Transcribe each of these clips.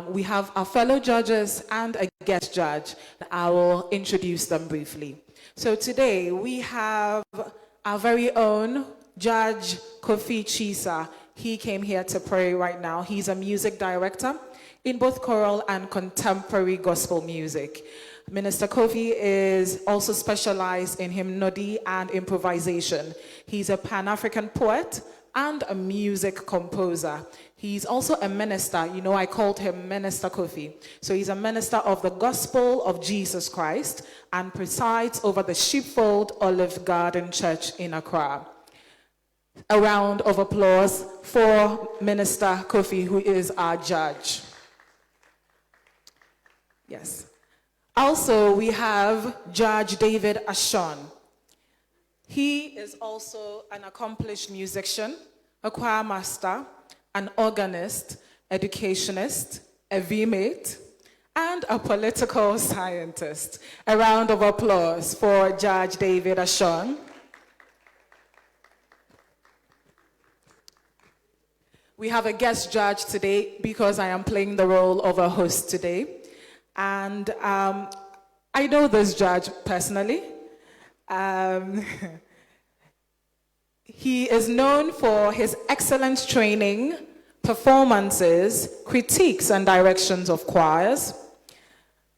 we have our fellow judges and a guest judge. I will introduce them briefly. So today we have our very own Judge Kofi Chisa. He came here to pray right now. He's a music director in both choral and contemporary gospel music. Minister Kofi is also specialized in hymnody and improvisation. He's a Pan-African poet and a music composer. He's also a minister. You know, I called him Minister Kofi. So he's a minister of the Gospel of Jesus Christ and presides over the Sheepfold Olive Garden Church in Accra. A round of applause for Minister Kofi, who is our judge. Yes. Also, we have Judge David Ashon. He is also an accomplished musician, a choir master, an organist, educationist, a V-mate, and a political scientist. A round of applause for Judge David Ashon. We have a guest judge today because I am playing the role of a host today. And I know this judge personally. He is known for his excellent training, performances, critiques, and directions of choirs.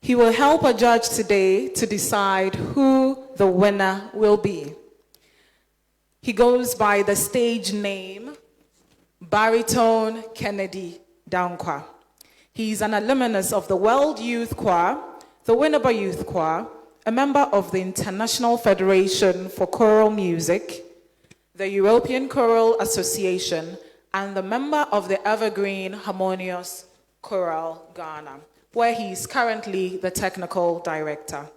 He will help a judge today to decide who the winner will be. He goes by the stage name Baritone Kennedy Dankwa. He's an alumnus of the World Youth Choir, the Winneba Youth Choir, a member of the International Federation for Choral Music, the European Choral Association, and the member of the Evergreen Harmonious Choral Ghana, where he's currently the technical director.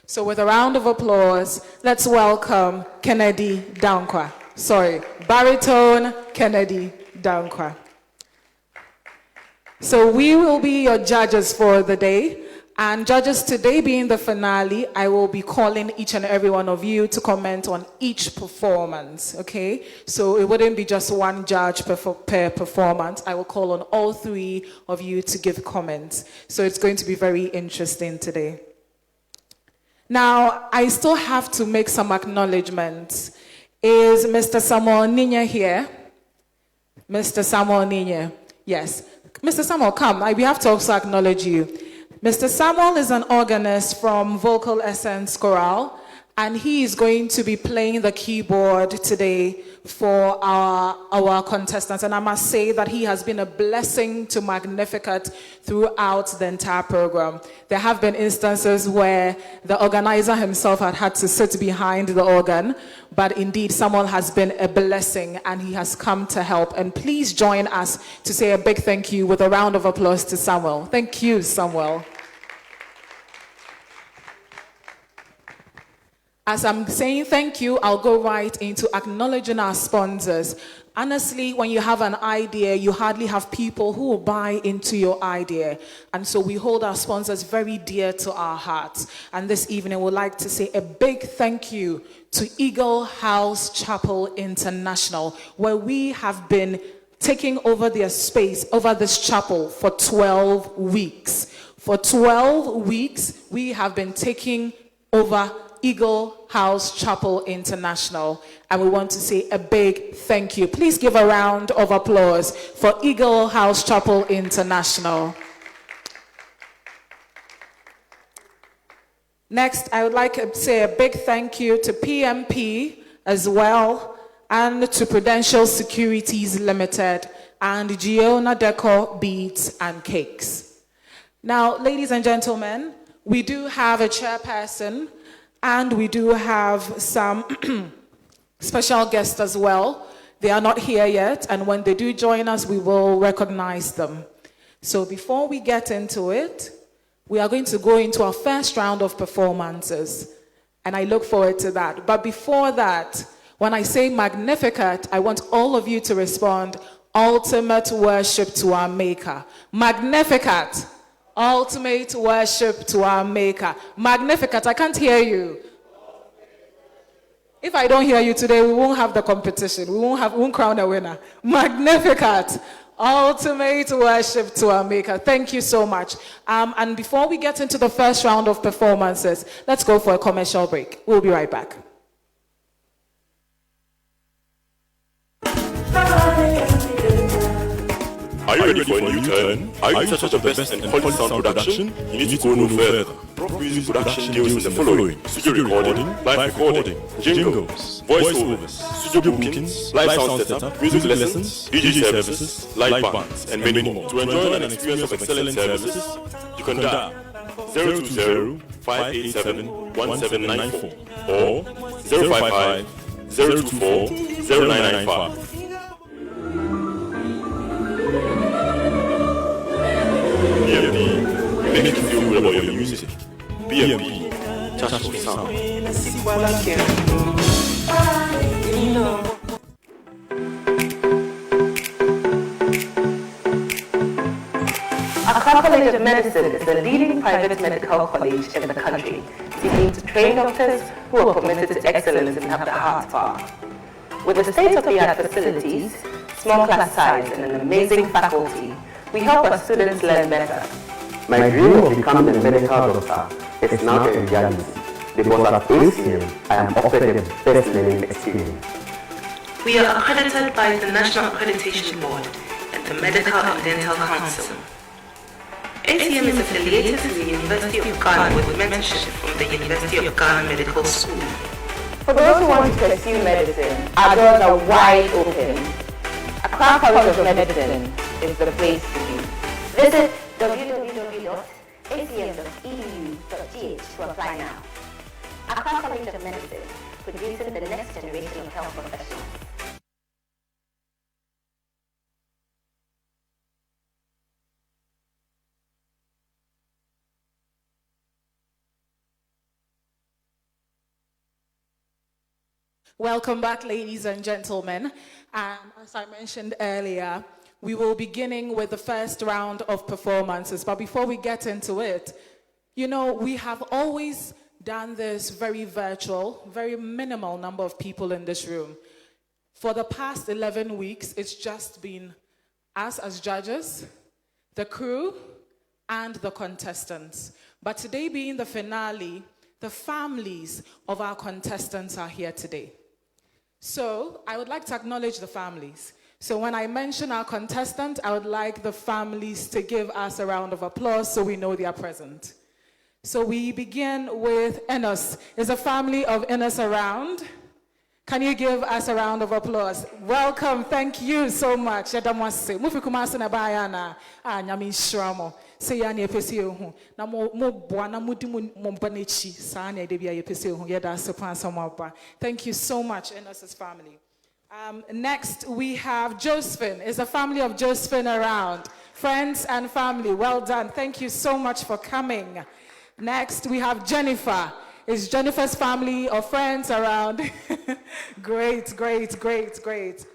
So with a round of applause, let's welcome Kennedy Dankwa. Baritone Kennedy Dankwa. So we will be your judges for the day. And judges, today being the finale, I will be calling each and every one of you to comment on each performance, okay? So it wouldn't be just one judge per performance. I will call on all three of you to give comments. So it's going to be very interesting today. Now, I still have to make some acknowledgements. Is Mr. Samuel Ninya here? Mr. Samuel Ninya, yes. Mr. Samuel, come. We have to also acknowledge you. Mr. Samuel is an organist from Vocal Essence Chorale, and he is going to be playing the keyboard today for our contestants. And I must say that he has been a blessing to Magnificat throughout the entire program. There have been instances where the organizer himself had to sit behind the organ, but indeed Samuel has been a blessing and he has come to help. And please join us to say a big thank you with a round of applause to Samuel. Thank you, Samuel. As I'm saying thank you, I'll go right into acknowledging our sponsors. Honestly, when you have an idea, you hardly have people who will buy into your idea. And so we hold our sponsors very dear to our hearts. And this evening, we'd like to say a big thank you to Eagle House Chapel International, where we have been taking over their space, over this chapel for 12 weeks. For 12 weeks, we have been taking over Eagle House Chapel International, and we want to say a big thank you. Please give a round of applause for Eagle House Chapel International. Next, I would like to say a big thank you to PMP as well, and to Prudential Securities Limited, and Giona Decor Beads and Cakes. Now, ladies and gentlemen, we do have a chairperson, and we do have some special guests as well. They are not here yet, and when they do join us, we will recognize them. So before we get into it, we are going to go into our first round of performances, and I look forward to that. But before that, when I say Magnificat, I want all of you to respond, ultimate worship to our Maker. Magnificat. Ultimate worship to our Maker. Magnificat, I can't hear you. If I don't hear you today, we won't have the competition. We won't crown a winner. Magnificat. Ultimate worship to our Maker. Thank you so much. And before we get into the first round of performances, let's go for a commercial break. We'll be right back. Are you ready for a new turn? Are you in search of the best and quality sound production? You need to go no further. Prop Music Production deals in the following: studio recording, live recording, jingles, voiceovers, studio bookings, live sound setup, music lessons, DJ services, live bands, and many more. To enjoy an experience of excellent services, you can dial 020-587-1794 or 055-024-0995. BMP, make you feel good about your music. BMP, touch your sound. Accra College of Medicine is the leading private medical college in the country, seeking to train doctors who are committed to excellence and have the heart for art. With the state-of-the-art facilities, small class size, and an amazing faculty, we help our students learn better. My dream of becoming a medical doctor is now a reality because at ACM I am offered the best learning experience. We are accredited by the National Accreditation Board and the Medical and Dental Council. ACM is affiliated to the University of Ghana with mentorship from the University of Ghana Medical School. For those who want to pursue medicine, our doors are wide open. Accra College of Medicine is the place to be. Visit www.acm.edu.gh to apply now. Accra College of Medicine, producing the next generation of health professionals. Welcome back, ladies and gentlemen. And as I mentioned earlier, we will be beginning with the first round of performances. But before we get into it, you know, we have always done this very virtual, very minimal number of people in this room. For the past 11 weeks, it's just been us as judges, the crew, and the contestants. But today being the finale, the families of our contestants are here today. So I would like to acknowledge the families. So when I mention our contestant, I would like the families to give us a round of applause so we know they are present. So we begin with Enos. Is a family of Enos around? Can you give us a round of applause? Welcome, thank you so much. Mufi kumasa na bayana. Nyami shramo. Say ya ni epesi ehu. Na mo bua na mudi mo mbanechi. Sa na edebi ya epesi ehu. Yeda sepan samwapa. Thank you so much, Enos's family. Next, we have Josephine. Is a family of Josephine around? Friends and family, well done. Thank you so much for coming. Next, we have Jennifer. Is Jennifer's family or friends around? Great, great, great, great.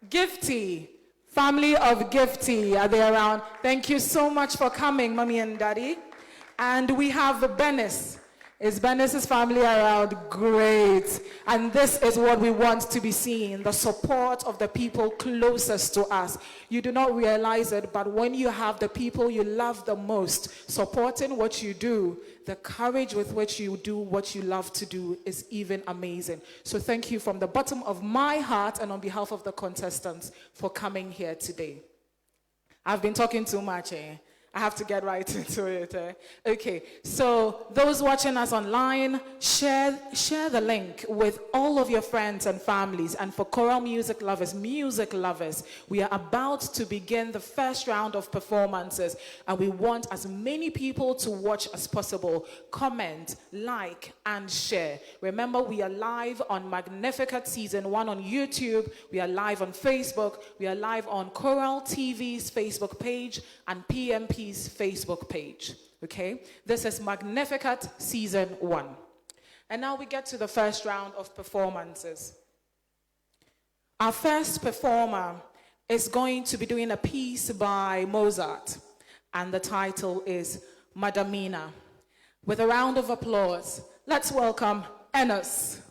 Gifty. Family of Gifty, are they around? Thank you so much for coming, Mommy and Daddy. And we have the Bennis. Is Bennis's family around? Great. And this is what we want to be seeing, the support of the people closest to us. You do not realize it, but when you have the people you love the most supporting what you do, the courage with which you do what you love to do is even amazing. So thank you from the bottom of my heart and on behalf of the contestants for coming here today. I've been talking too much, eh? I have to get right into it. Okay, so those watching us online, share the link with all of your friends and families. And for choral music lovers, we are about to begin the first round of performances. And we want as many people to watch as possible. Comment, like, and share. Remember, we are live on Magnificat Season 1 on YouTube. We are live on Facebook. We are live on Choral TV's Facebook page and PMP's Facebook page. Okay, this is Magnificat Season 1. And now we get to the first round of performances. Our first performer is going to be doing a piece by Mozart, and the title is Madamina. With a round of applause, let's welcome Enos.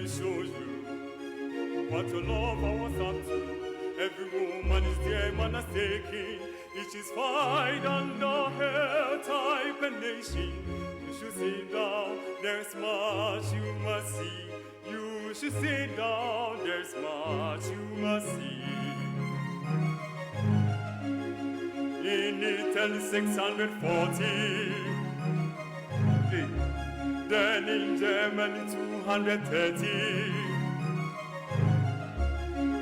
show you what your love was up to. Every woman is there, man is taking. Each is fine under her type and nation. You should sit down, there's much you must see. You should sit down, there's much you must see. In Italy 640, then in Germany 230,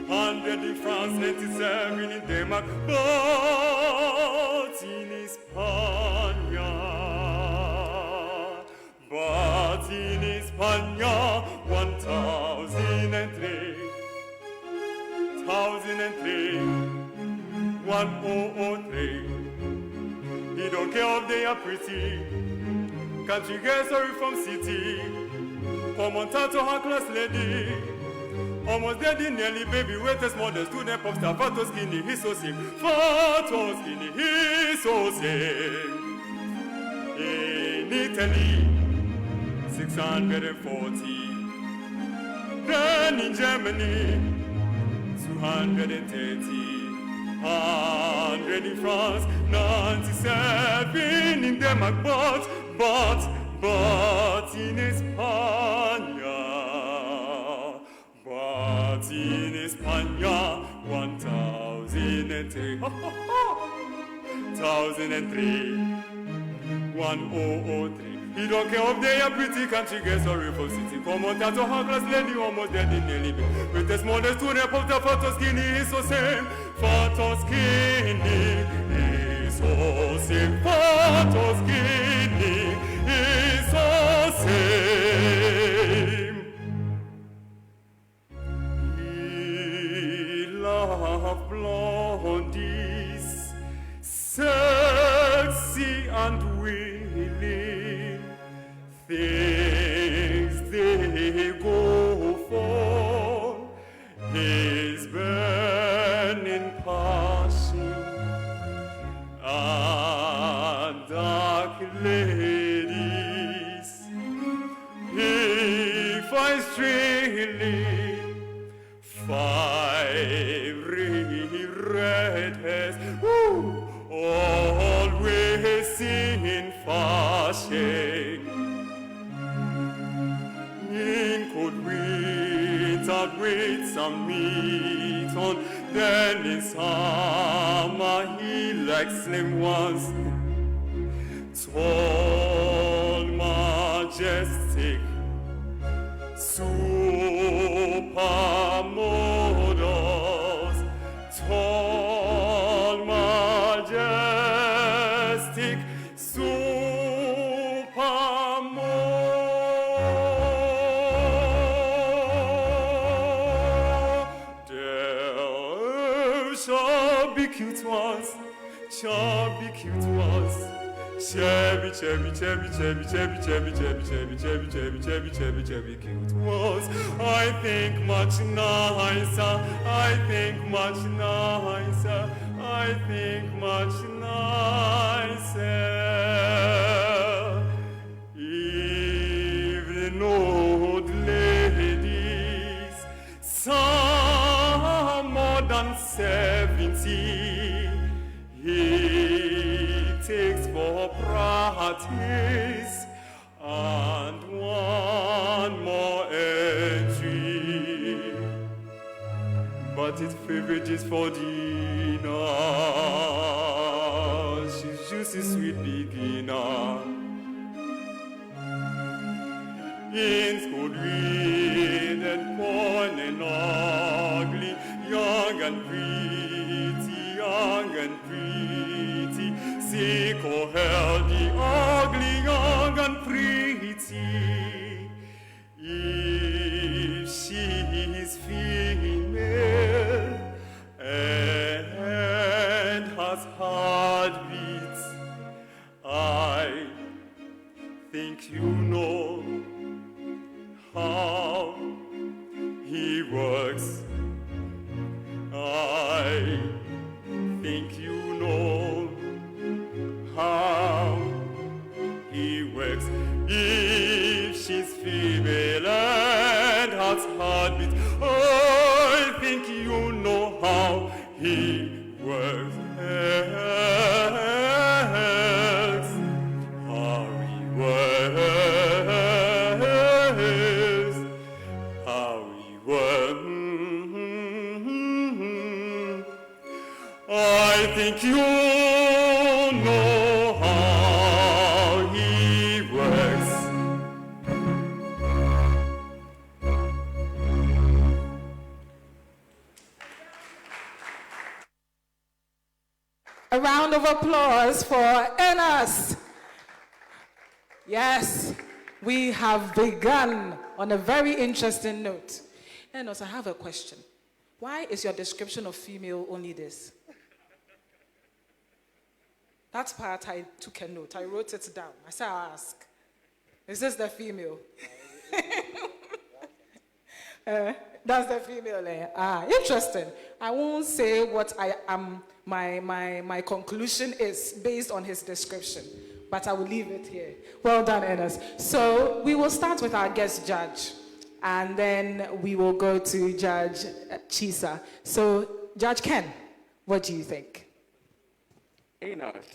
100 in France, 97 in Denmark, but in Hispania, 1003, 1003. He don't care if they are pretty. Country girls are from city. Commentator her class lady. Almost dead in nearly baby. Waiters, models, student, pop star. Photo skinny, he's so sick. Photo skinny, he's so sick. In Italy, 640. Then in Germany, 230. 100 in France, 97 in Denmark, but in Hispania, 1003, 1003. He don't care if they are pretty country girls or river city. Come on, that's a hard lady, almost dead in nearly. With the smallest two, they put the photo skinny, is so same. Photo skinny, is so same. Photo skinny, is so same. He loved blondies, sexy and willing. Things they go for, his burning passion, and dark ladies, he finds thrilling. 5 red hairs, always in fashion. In cold winter with some meat on, then in summer he likes slim ones. Tall, majestic, supermodels. Tall, majestic, cute ones, chubby cute ones, chubby cute ones. I think much nicer, I think much nicer, I think much nicer. Even old ladies, some more than 70. He takes for practice and one more entry. But his favorite is for dinner. She's just a sweet beginner. In school with and poor and ugly, young and pretty, young and pretty, sick or healthy, ugly, young and pretty. If she is female and has heartbeats, I think you know how he works. I think you know how he works. know how he works. A round of applause for Enos. Yes, we have begun on a very interesting note. Enos, I have a question. Why is your description of female only this? That part I took a note. I wrote it down. I said, I'll ask. Is this the female? That's the female. Interesting. I won't say what I am. My conclusion is based on his description, but I will leave it here. Well done, Enos. So we will start with our guest judge, and then we will go to Judge Chisa. So, Judge Ken, what do you think? Enos,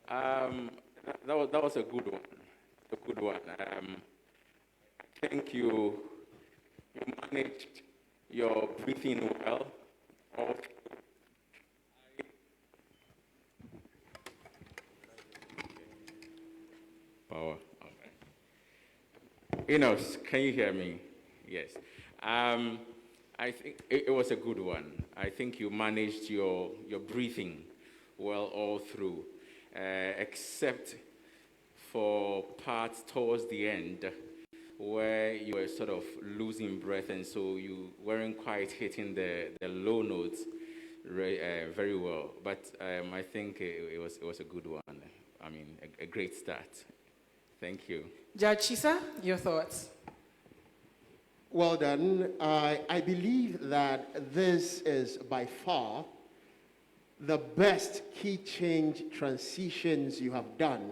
that was a good one. A good one. I think you managed your breathing well. Power. Okay. Enos, can you hear me? Yes. I think it was a good one. I think you managed your breathing well all through, except for parts towards the end where you were sort of losing breath, and so you weren't quite hitting the low notes very well. But I think it was a good one. I mean, a great start. Thank you. Judge Chisa, your thoughts? Well done. I believe that this is by far the best key change transitions you have done.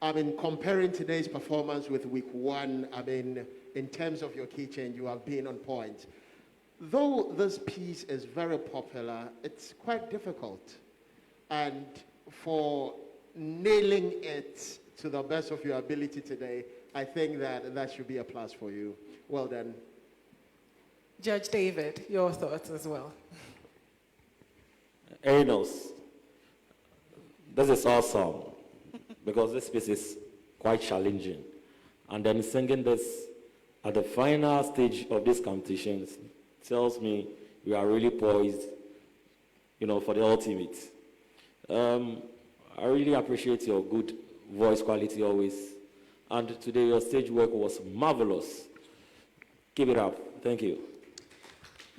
I mean, comparing today's performance with week one, I mean, in terms of your key change, you have been on point. Though this piece is very popular, it's quite difficult. And for nailing it to the best of your ability today, I think that should be a plus for you. Well done. Judge David, your thoughts as well. Enos, this is awesome because this piece is quite challenging. And then singing this at the final stage of this competition tells me you are really poised, for the ultimate. I really appreciate your good voice quality always. And today your stage work was marvelous. Keep it up. Thank you.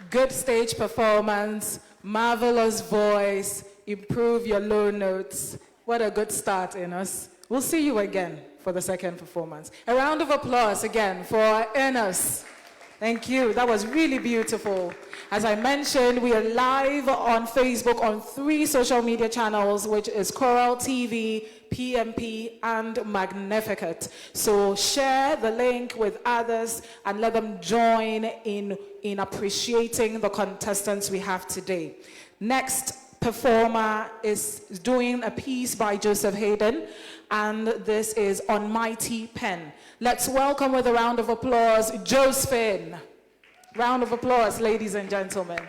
Good stage performance, marvelous voice, improve your low notes. What a good start, Enos. We'll see you again for the second performance. A round of applause again for Enos. Thank you. That was really beautiful. As I mentioned, we are live on Facebook on 3 social media channels, which is Coral TV, PMP, and Magnificat. So share the link with others and let them join in appreciating the contestants we have today. Next performer is doing a piece by Joseph Hayden, and this is On Mighty Pen. Let's welcome with a round of applause, Josephine. Round of applause, ladies and gentlemen.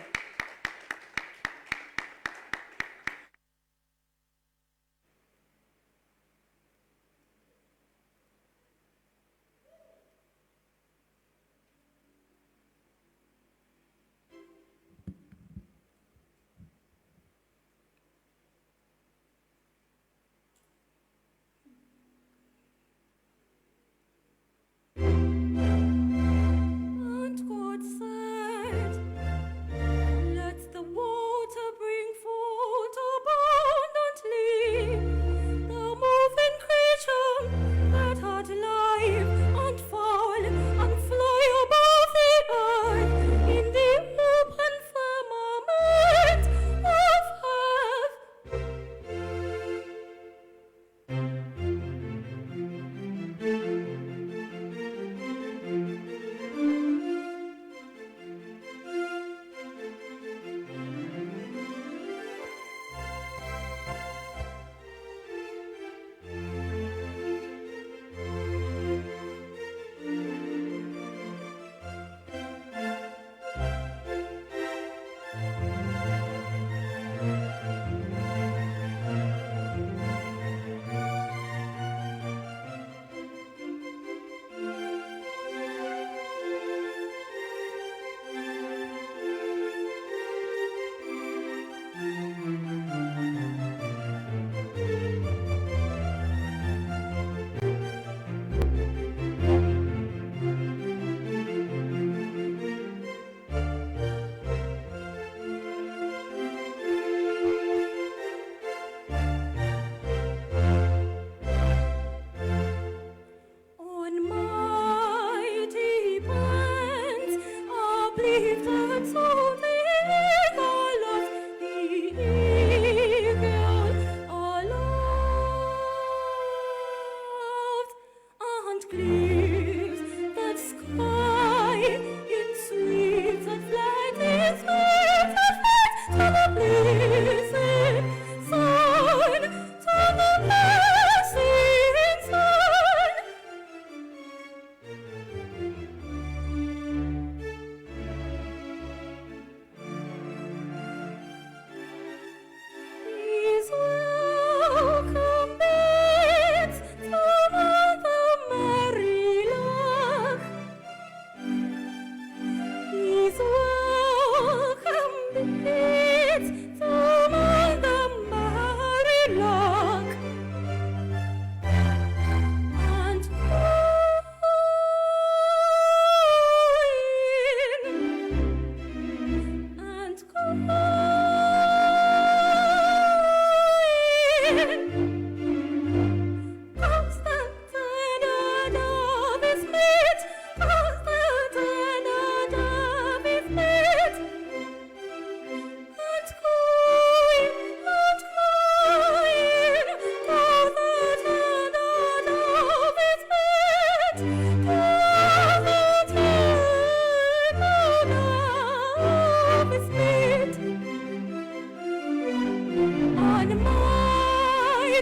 And God said, On my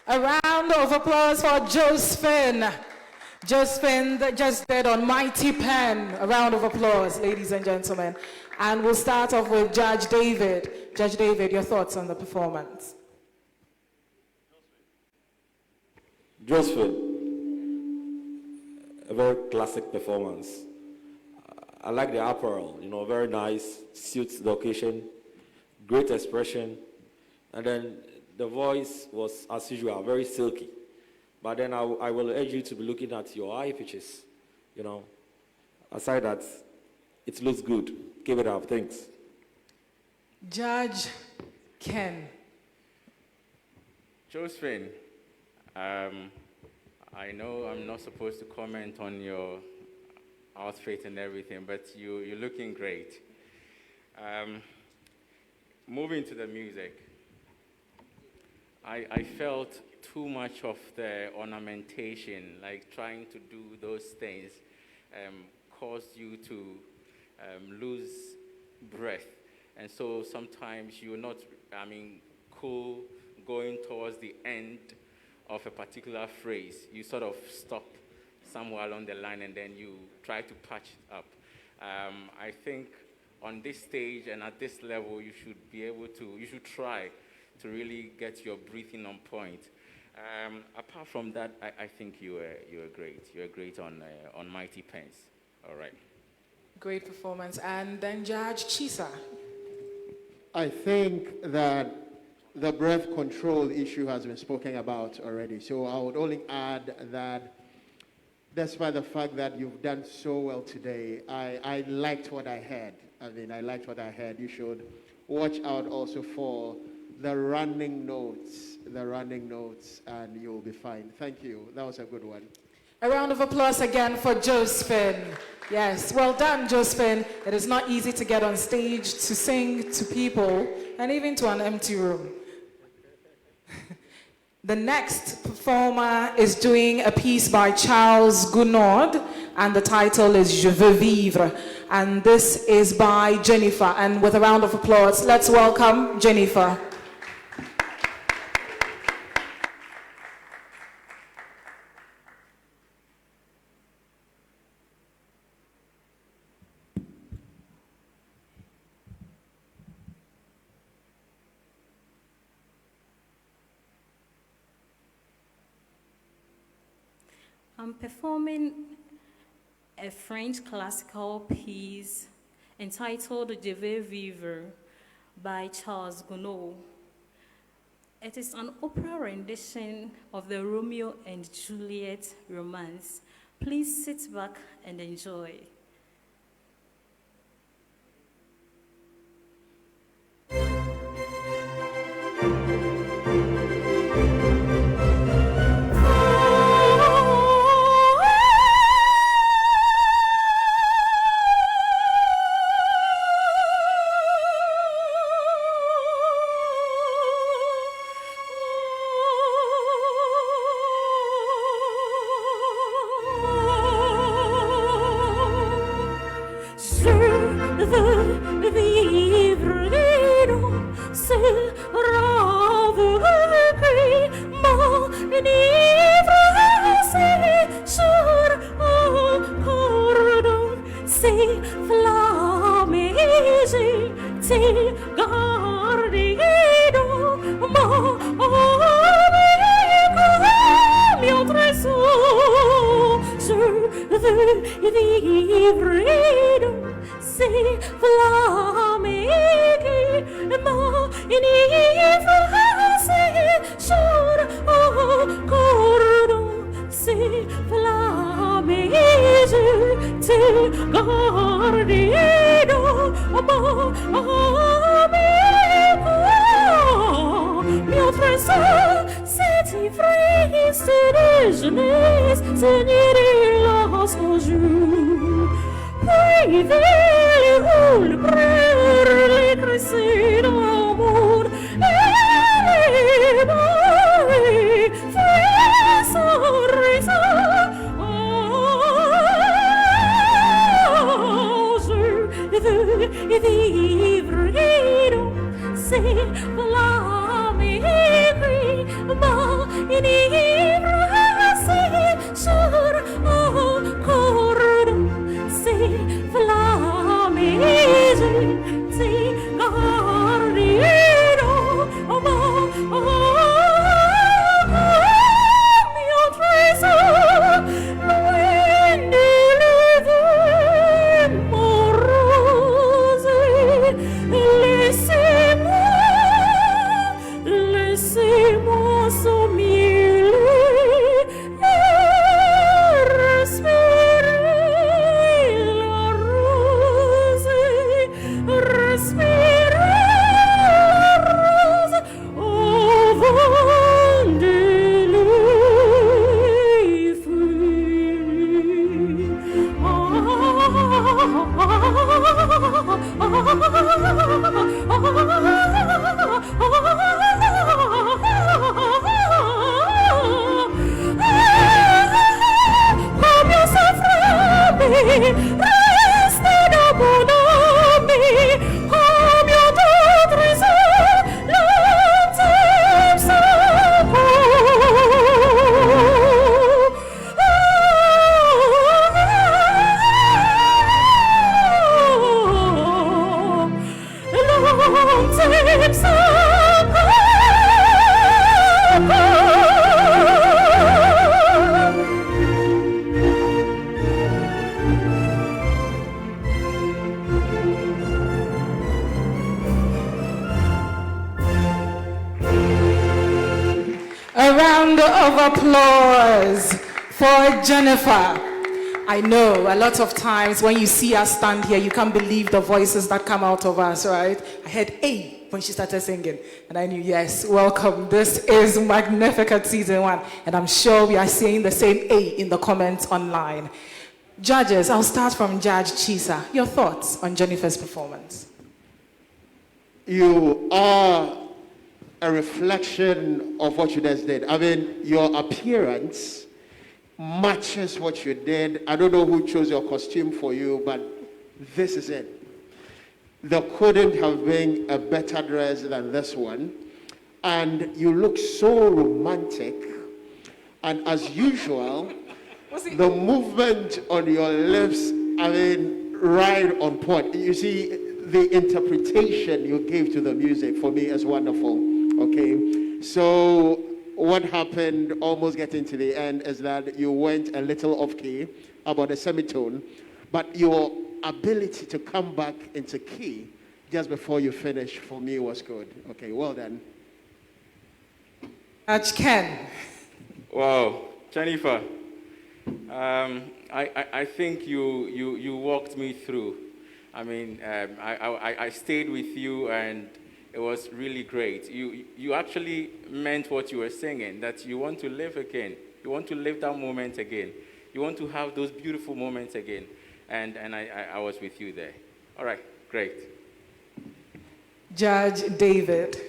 A round of applause for Josephine. Josephine that just did on Mighty Pen. A round of applause, ladies and gentlemen. And we'll start off with Judge David. Judge David, your thoughts on the performance? Josephine, a very classic performance. I like the apparel, very nice, suits the occasion, great expression, and then the voice was, as usual, very silky. But then I will urge you to be looking at your eye pitches, Aside that, it looks good. Keep it up, thanks. Judge Ken. Josephine, I know I'm not supposed to comment on your outfit and everything, but you're looking great. Moving to the music, I felt too much of the ornamentation, like trying to do those things, caused you to lose breath. And so sometimes you're not, cool going towards the end of a particular phrase. You sort of stop somewhere along the line and then you try to patch it up. I think on this stage and at this level, you should try to really get your breathing on point. Apart from that, I think you were great. You were great on Mighty Pens. All right. Great performance. And then Judge Chisa. I think that the breath control issue has been spoken about already. So I would only add that despite the fact that you've done so well today, I liked what I heard. I liked what I heard. You should watch out also for the running notes, and you'll be fine. Thank you. That was a good one. A round of applause again for Josephine. Yes, well done, Josephine. It is not easy to get on stage to sing to people and even to an empty room. The next performer is doing a piece by Charles Gounod, and the title is Je veux vivre. And this is by Jennifer. And with a round of applause, let's welcome Jennifer. I'm performing a French classical piece entitled Je veux vivre by Charles Gounod. It is an opera rendition of the Romeo and Juliet romance. Please sit back and enjoy. Laissez-moi sommeiller et respirer la rose, respirer la rose au vent des fruits. Combien ça frappe, reste dans mon ami, combien d'autres l'intime A round of applause for Jennifer. I know a lot of times when you see us stand here, you can't believe the voices that come out of us, right? I heard A when she started singing, and I knew, yes, welcome. This is Magnificat Season 1, and I'm sure we are seeing the same A in the comments online. Judges, I'll start from Judge Chisa. Your thoughts on Jennifer's performance? You are a reflection of what you just did. I mean, your appearance matches what you did. I don't know who chose your costume for you, but this is it. There couldn't have been a better dress than this one. And you look so romantic. And as usual, the movement on your lips, I mean, right on point. You see, the interpretation you gave to the music for me is wonderful. Okay, so what happened almost getting to the end is that you went a little off key about a semitone, but your ability to come back into key just before you finish for me was good. Okay, well done. Judge Ken. Wow, Jennifer, I think you walked me through. I mean, I stayed with you and it was really great. You actually meant what you were singing, that you want to live again. You want to live that moment again. You want to have those beautiful moments again. And I was with you there. All right, great. Judge David.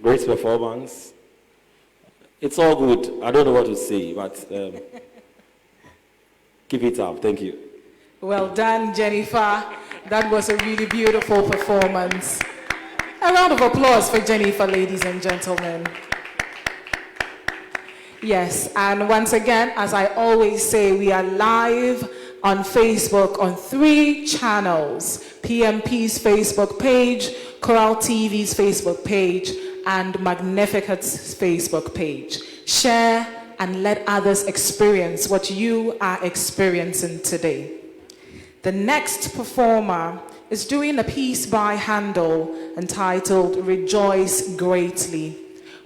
Great performance. It's all good. I don't know what to say, but keep it up. Thank you. Well done, Jennifer. That was a really beautiful performance. A round of applause for Jennifer, ladies and gentlemen. Yes, and once again, as I always say, we are live on Facebook on 3 channels: PMP's Facebook page, Coral TV's Facebook page, and Magnificat's Facebook page. Share and let others experience what you are experiencing today. The next performer is doing a piece by Handel entitled Rejoice Greatly.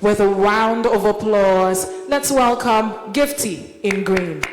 With a round of applause, let's welcome Gifty in green.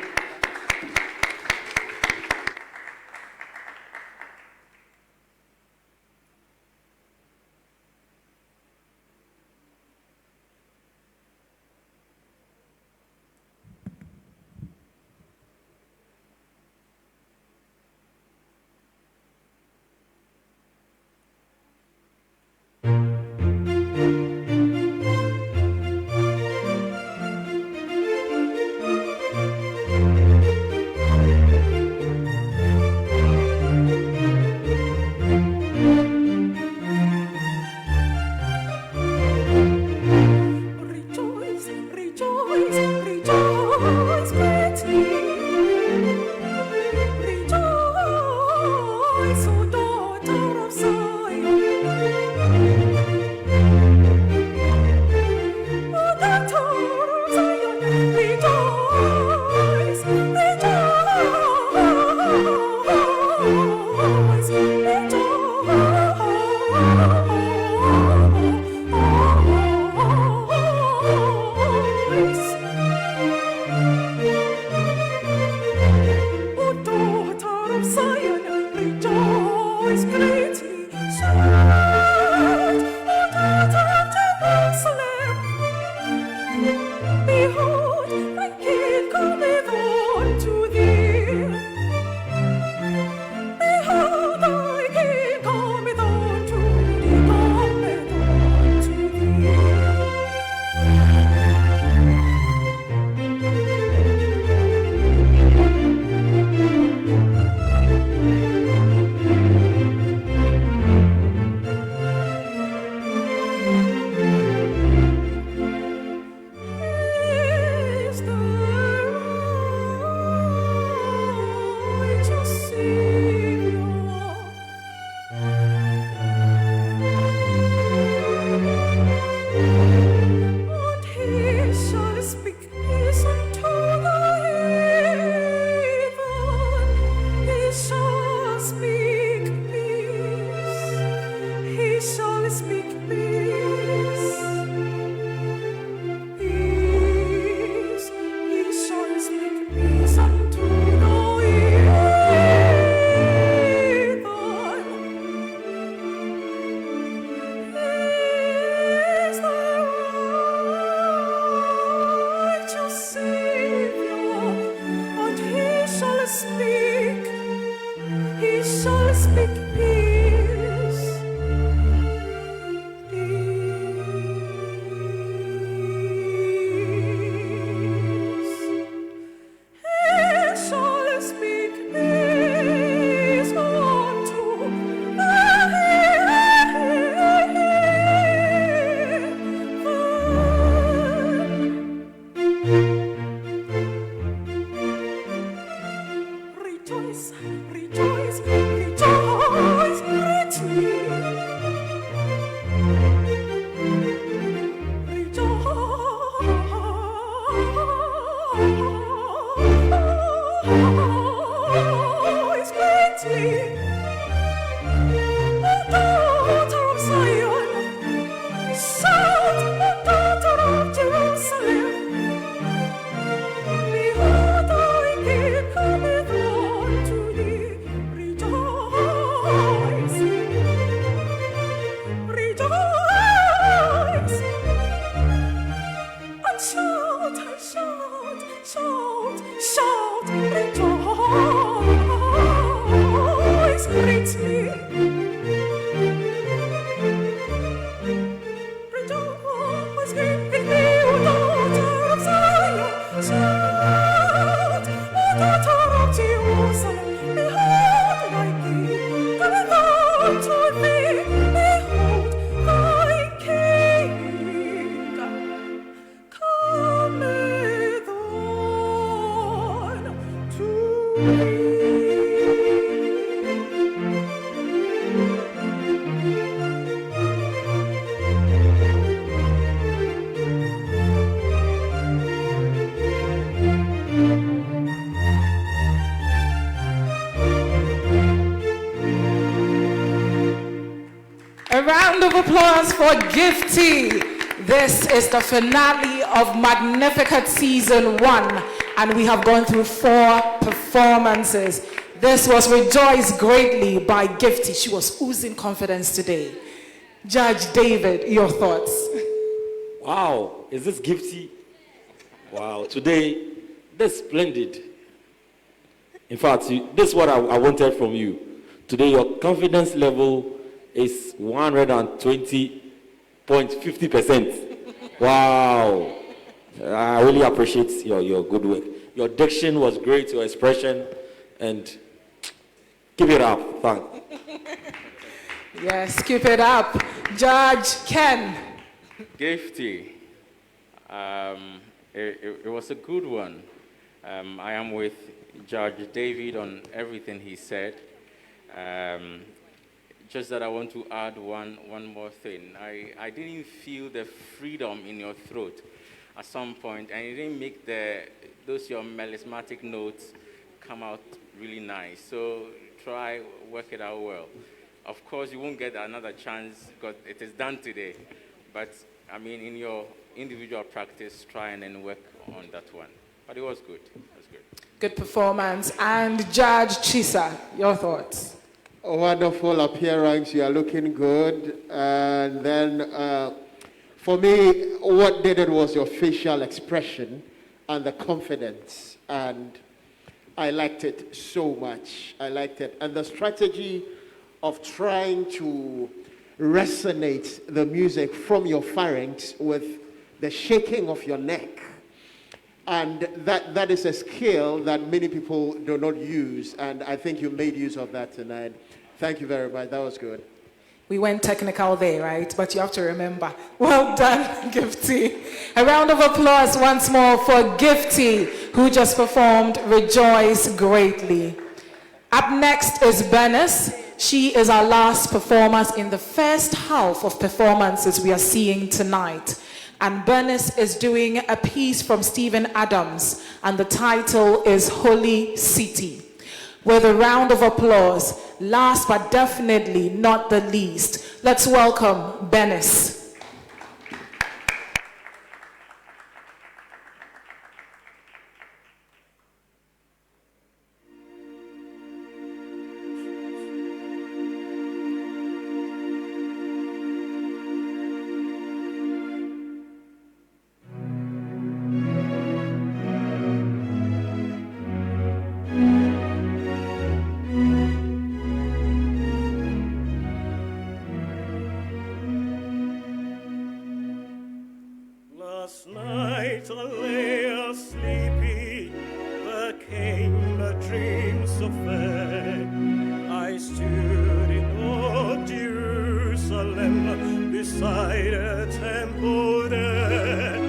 A round of applause for Gifty. This is the finale of Magnificat Season 1, and we have gone through 4 performances. This was Rejoice Greatly by Gifty. She was oozing confidence today. Judge David, your thoughts? Wow, is this Gifty? Wow, today, this is splendid. In fact, this is what I wanted from you. Today, your confidence level is 120.50%. Wow. I really appreciate your good work. Your diction was great, your expression, and keep it up. Thanks. Yes, keep it up. Judge Ken. Gifty. It was a good one. I am with Judge David on everything he said. Just that I want to add one more thing. I didn't feel the freedom in your throat at some point, and you didn't make those your melismatic notes come out really nice. So try, work it out well. Of course, you won't get another chance because it is done today. But, I mean, in your individual practice, try and then work on that one. But it was good. It was good. Good performance. And Judge Chisa, your thoughts? A wonderful appearance. You are looking good. And then, for me, what did it was your facial expression and the confidence. And I liked it so much. I liked it. And the strategy of trying to resonate the music from your pharynx with the shaking of your neck. And that is a skill that many people do not use. And I think you made use of that tonight. Thank you very much. That was good. We went technical there, right? But you have to remember. Well done, Gifty. A round of applause once more for Gifty, who just performed Rejoice Greatly. Up next is Bernice. She is our last performer in the first half of performances we are seeing tonight. And Bernice is doing a piece from Stephen Adams, and the title is Holy City. With a round of applause, last but definitely not the least, let's welcome Bernice. Last night I lay sleepy, there came a dream so fair. I stood in old Jerusalem, beside a temple there.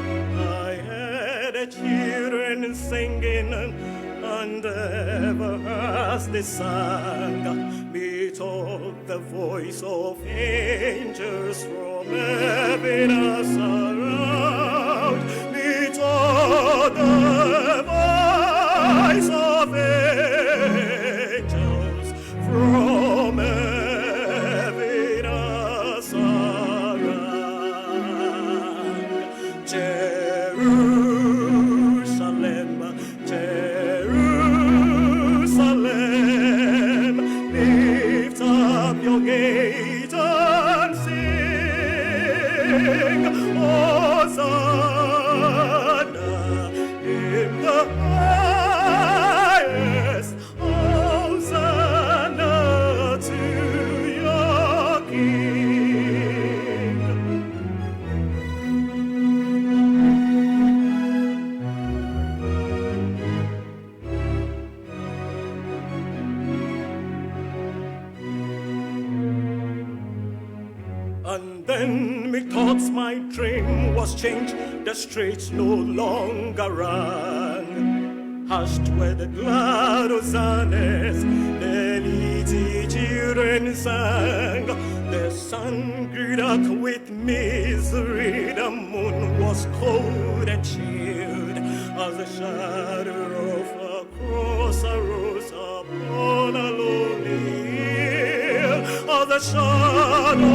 I heard the children singing, and ever as they sang, methought the voice of angels from heaven us around. Methought the voice of angels from heaven us around. Jerusalem, Jerusalem, lift up your gate and sing, Hosanna in the highest, Hosanna to your King. And then methought my dream was changed, the streets no longer rang. Hushed were the glad hosannas, the little children sang. The sun grew dark with misery, the moon was cold and chilled, as the shadow of a cross arose upon a lonely hill. As the the shadow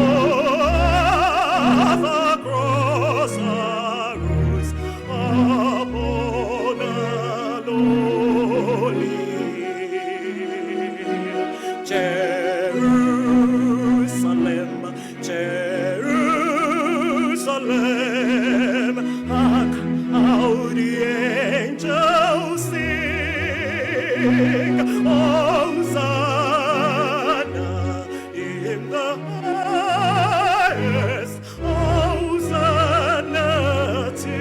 of the cross arose upon the lowly hill. Jerusalem, Jerusalem, hark how the angels sing, Hosanna in the highest, Hosanna to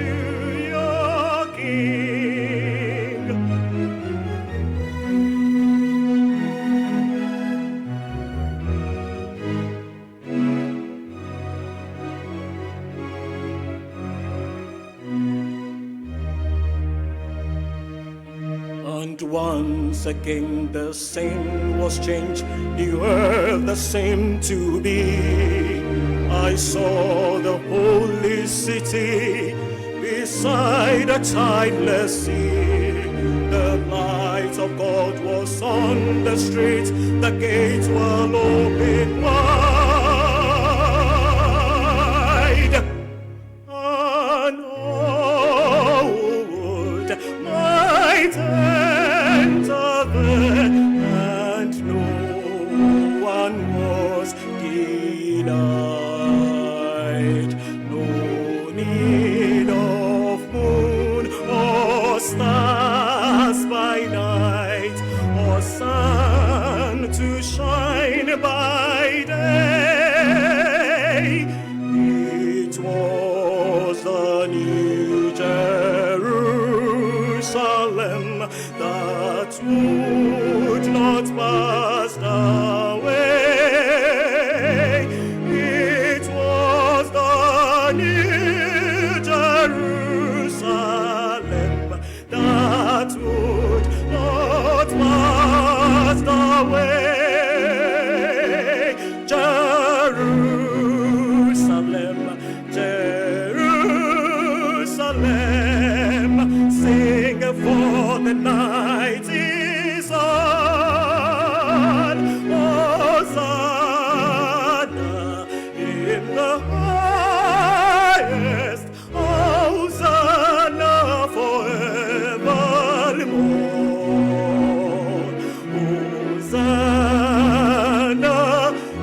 your King. And once again the scene was changed, the earth the same to be. I saw the holy city beside a tideless sea. The light of God was on the streets, the gates were open wide. And all would might enter there, and no one was denied. No need of moon or stars by night, or sun to shine by day. It was the new Jerusalem that would not pass away. It was the new Jerusalem that would not pass away. Jerusalem, Jerusalem, sing for the night is on. Hosanna in the highest, Hosanna forevermore. Hosanna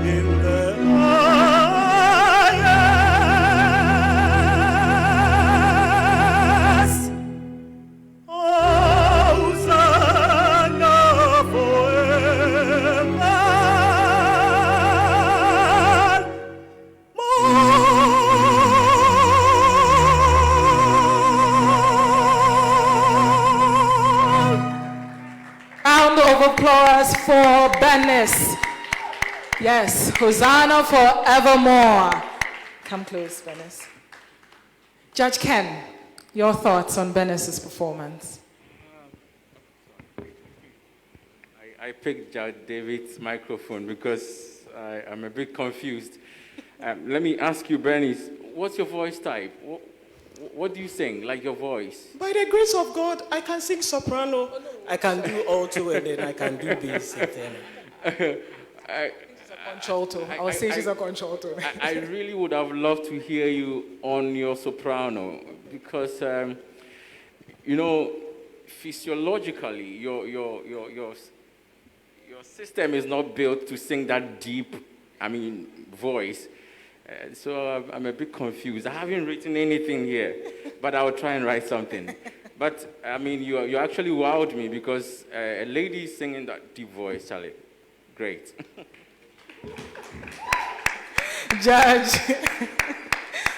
in the highest, Hosanna forevermore. Round of applause for Benis. Yes, Hosanna forevermore. Come close, Benis. Judge Ken, your thoughts on Benis's performance? I picked Judge David's microphone because I'm a bit confused. Let me ask you, Bernice, what's your voice type? What do you sing, like your voice? By the grace of God, I can sing soprano, I can do alto, and then I can do bass and tenor. Contralto. I would say she's a contralto. I really would have loved to hear you on your soprano because, you know, physiologically, your system is not built to sing that deep, voice. So I'm a bit confused. I haven't written anything here, but I'll try and write something. But, you actually wowed me because a lady singing that deep voice, Charlie, great. Judge,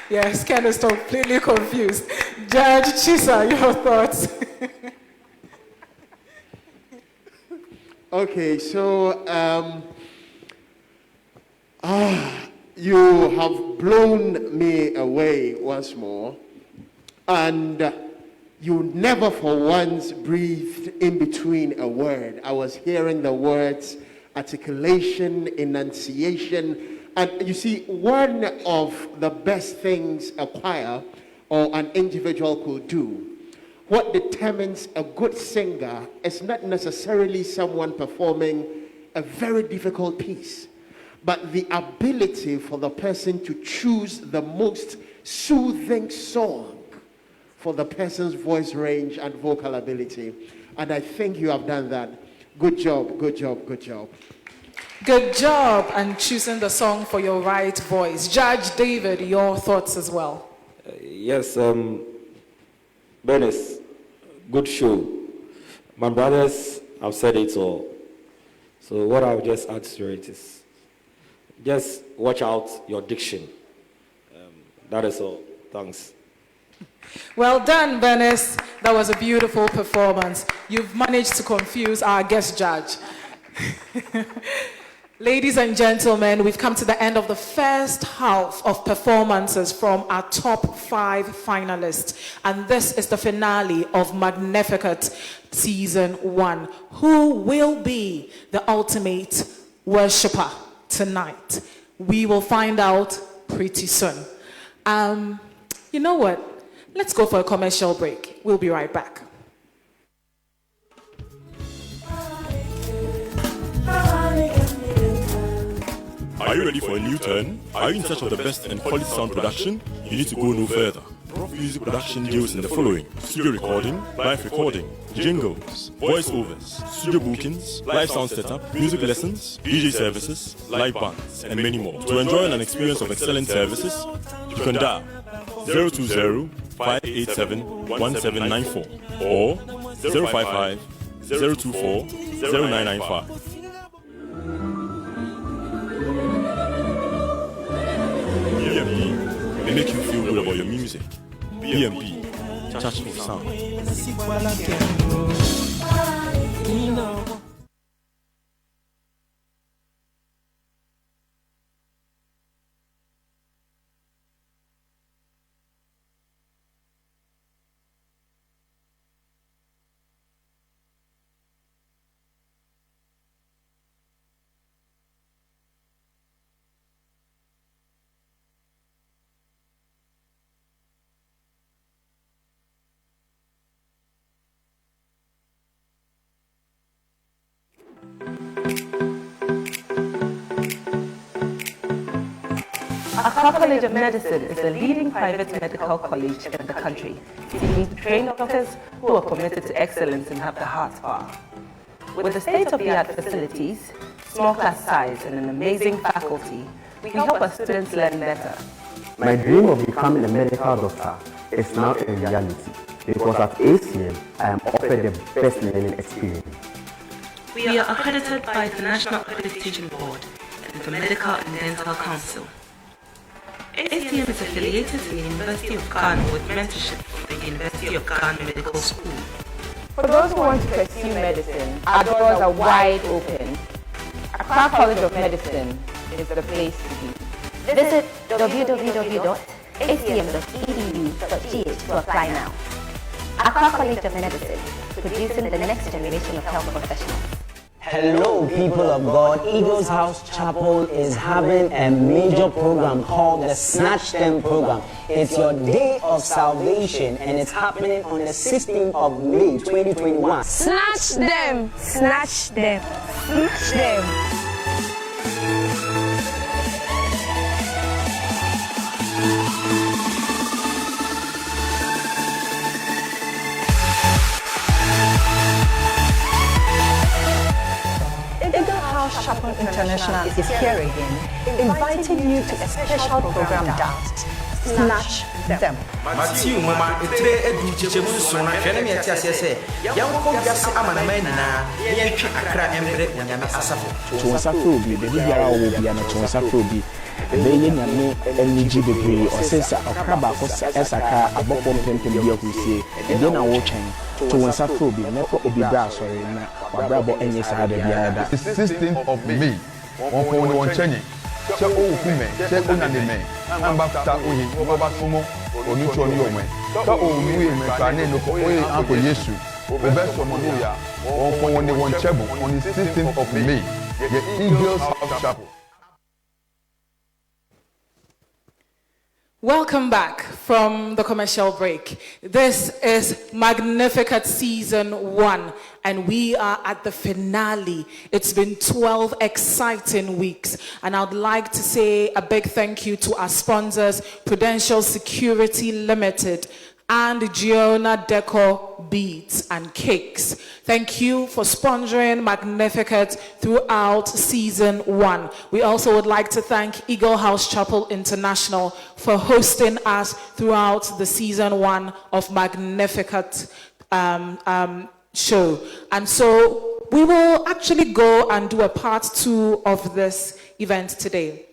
yes, Ken is completely confused. Judge Chisa, your thoughts? Okay, so you have blown me away once more, and you never for once breathed in between a word. I was hearing the words articulation, enunciation, and you see, one of the best things a choir or an individual could do, what determines a good singer is not necessarily someone performing a very difficult piece, but the ability for the person to choose the most soothing song for the person's voice range and vocal ability. And I think you have done that. Good job, good job, good job. Good job and choosing the song for your right voice. Judge David, your thoughts as well. Yes, Bernice, good show. My brothers have said it all. So what I'll just add to it is, just watch out your diction. That is all. Thanks. Well done, Bernice. That was a beautiful performance. You've managed to confuse our guest judge. Ladies and gentlemen, we've come to the end of the first half of performances from our top 5 finalists. And this is the finale of Magnificat Season 1. Who will be the ultimate worshipper tonight? We will find out pretty soon. You know what? Let's go for a commercial break. We'll be right back. Are you ready for a new turn? Are you in search of the best and quality sound production? You need to go no further. Prof Music Production deals in the following: studio recording, live recording, jingles, voiceovers, studio bookings, live sound setup, music lessons, DJ services, live bands, and many more. To enjoy an experience of excellent services, you can dial 020-587-1794 or 055-024-0995. BMP, they make you feel good about your music. BMP, touch for sound. Accra College of Medicine is the leading private medical college in the country, seeking to train doctors who are committed to excellence and have the heart for. With the state-of-the-art facilities, small class size, and an amazing faculty, we help our students learn better. My dream of becoming a medical doctor is now a reality because at ACM I am offered the best learning experience. We are accredited by the National Accreditation Board and the Medical and Dental Council. ACM is affiliated to the University of Ghana with mentorship from the University of Ghana Medical School. For those who want to pursue medicine, our doors are wide open. Accra College of Medicine is the place to be. Visit www.acm.edu.gh to apply now. Accra College of Medicine, producing the next generation of health professionals. Hello, people of God. Eagles House Chapel is having a major program called the Snatch Them program. It's your day of salvation and it's happening on the 16th of May 2021. Snatch them! Snatch them! Snatch them! Chapel International is here again, inviting you to a special program that Snatch Them. Matthew Mama, today Edu Chebusona, Kenemy Tiase, Young Kogas Amanamena, Yank Accra Embre, Yami Asafo. Chonsafobi, the Biara will be an Chonsafobi. They me energy degree or sense of Crabacos Esaka, a bottom pimpin Yokusi, and then I watching Chonsafobi, never Obi sorry, or Bravo and yes, I had the 16th of May, on Chenny. Check all women, check on the men, and back to Uhi, Obasumo, or Nuton Yome. So, we may for Uncle Yesu, the best of Manuya, or for when they want Chebo on the 16th of May, the Eagles House Chapel. Welcome back. from the commercial break. This is Magnificat Season 1, and we are at the finale. It's been 12 exciting weeks, and I'd like to say a big thank you to our sponsors, Prudential Security Limited, and Giona Decor Beads and Cakes. Thank you for sponsoring Magnificat throughout Season 1. We also would like to thank Eagle House Chapel International for hosting us throughout the Season 1 of Magnificat show. And so we will actually go and do a part 2 of this event today.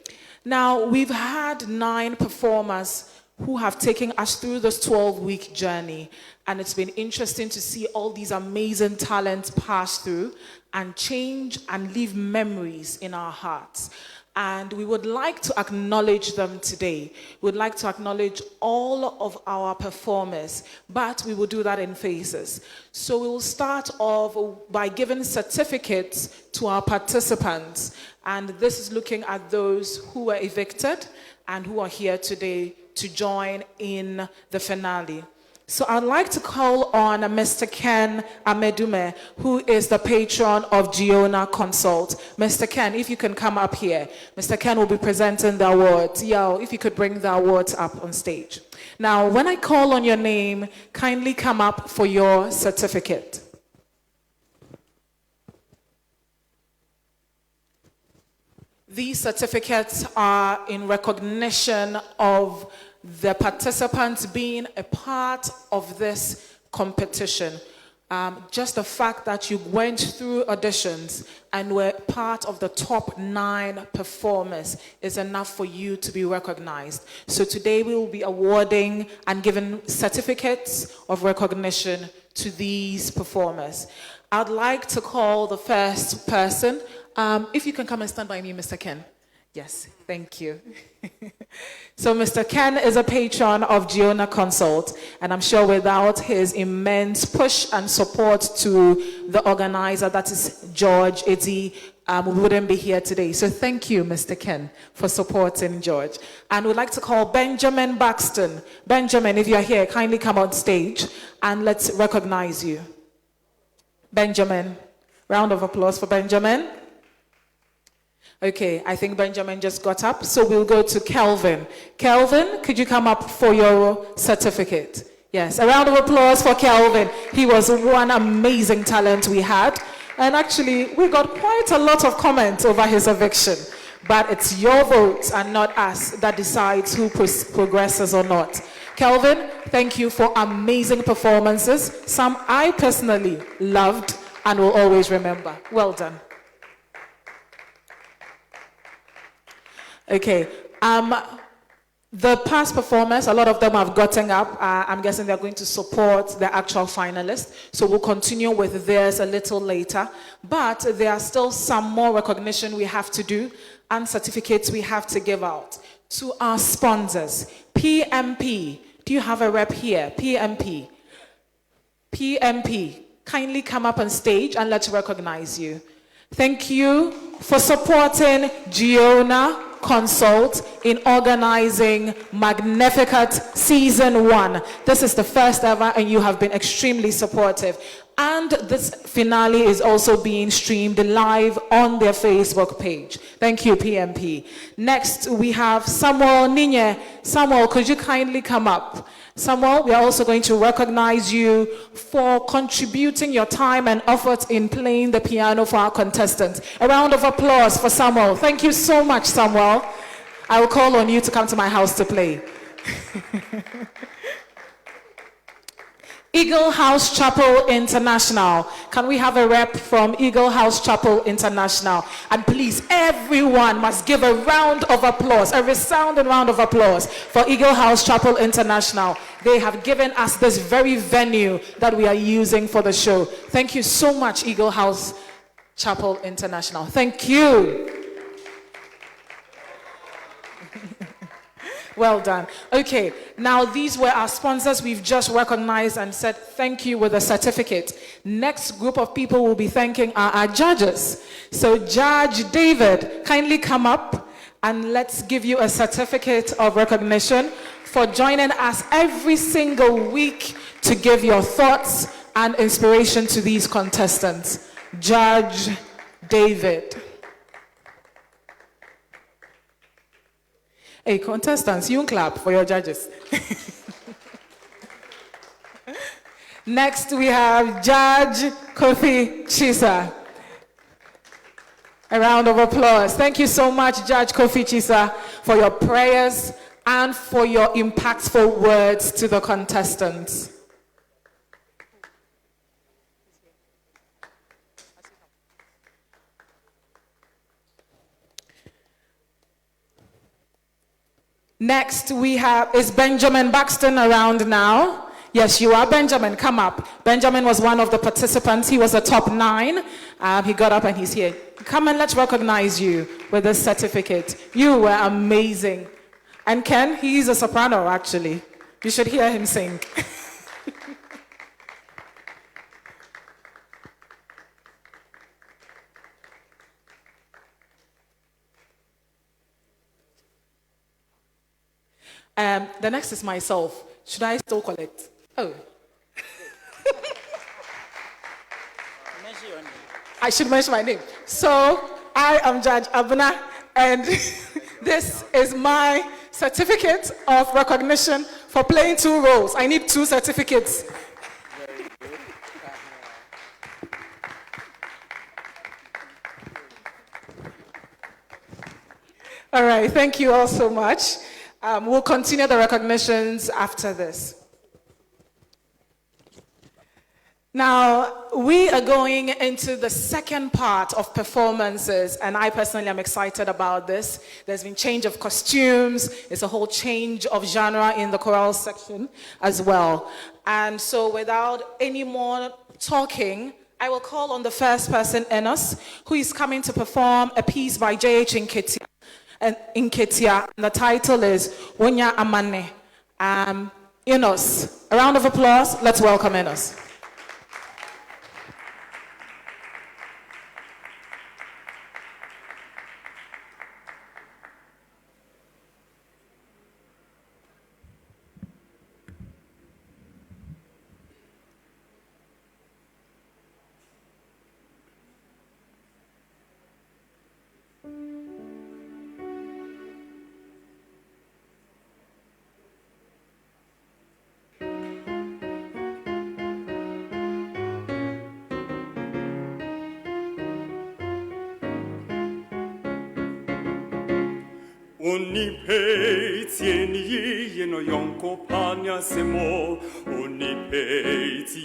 Now, we've had 9 performers who have taken us through this 12-week journey. And it's been interesting to see all these amazing talents pass through and change and leave memories in our hearts. And we would like to acknowledge them today. We would like to acknowledge all of our performers, but we will do that in phases. So we will start off by giving certificates to our participants. And this is looking at those who were evicted and who are here today to join in the finale. So I'd like to call on Mr. Ken Amedume, who is the patron of Giona Consult. Mr. Ken, if you can come up here. Mr. Ken will be presenting the awards. Yo, if you could bring the awards up on stage. Now, when I call on your name, kindly come up for your certificate. These certificates are in recognition of the participants being a part of this competition. Just the fact that you went through auditions and were part of the top 9 performers is enough for you to be recognized. So today we will be awarding and giving certificates of recognition to these performers. I'd like to call the first person. If you can come and stand by me, Mr. Ken. Yes, thank you. So Mr. Ken is a patron of Giona Consult, and I'm sure without his immense push and support to the organizer, that is George Eddy, we wouldn't be here today. So thank you, Mr. Ken, for supporting George. And we'd like to call Benjamin Baxton. Benjamin, if you're here, kindly come on stage and let's recognize you. Benjamin, round of applause for Benjamin. Okay, I think Benjamin just got up, so we'll go to Kelvin. Kelvin, could you come up for your certificate? Yes, a round of applause for Kelvin. He was one amazing talent we had, and actually, we got quite a lot of comments over his eviction, but it's your votes and not us that decides who progresses or not. Kelvin, thank you for amazing performances, some I personally loved and will always remember. Well done. Okay, the past performers, a lot of them have gotten up. I'm guessing they're going to support the actual finalists. So we'll continue with theirs a little later. But there are still some more recognition we have to do and certificates we have to give out to our sponsors. PMP, do you have a rep here? PMP. PMP, kindly come up on stage and let's recognize you. Thank you for supporting Giona Consult in organizing Magnificat Season 1. This is the first ever and you have been extremely supportive. And this finale is also being streamed live on their Facebook page. Thank you, PMP. Next, we have Samuel Ninye. Samuel, could you kindly come up? Samuel, we are also going to recognize you for contributing your time and effort in playing the piano for our contestants. A round of applause for Samuel. Thank you so much, Samuel. I will call on you to come to my house to play. Eagle House Chapel International. Can we have a rep from Eagle House Chapel International? And please, everyone must give a round of applause, a resounding round of applause for Eagle House Chapel International. They have given us this very venue that we are using for the show. Thank you so much, Eagle House Chapel International. Thank you. Well done. Okay, now these were our sponsors we've just recognized and said thank you with a certificate. Next group of people we'll be thanking are our judges. So Judge David, kindly come up And let's give you a certificate of recognition for joining us every single week to give your thoughts and inspiration to these contestants. Judge David. Hey, contestants, you clap for your judges. Next, we have Judge Kofi Chisa. A round of applause. Thank you so much, Judge Kofi Chisa, for your prayers and for your impactful words to the contestants. Next, is Benjamin Buxton around now? Yes, you are. Benjamin, come up. Benjamin was one of the participants. He was a top 9. He got up and he's here. Come and let's recognize you with this certificate. You were amazing. And Ken, he's a soprano, actually. You should hear him sing. The next is myself. Should I still collect? Oh. I should mention my name. So, I am Judge Abuna, and this is my certificate of recognition for playing 2 roles. I need 2 certificates. All right, thank you all so much. We'll continue the recognitions after this. Now, we are going into the second part of performances, and I personally am excited about this. There's been change of costumes. It's a whole change of genre in the choral section as well. And so without any more talking, I will call on the first person, Enos, who is coming to perform a piece by J.H. Nketia. And the title is Wonya Amane. Enos, a round of applause. Let's welcome Enos. Onipeti no yonko panya semo. Onipeti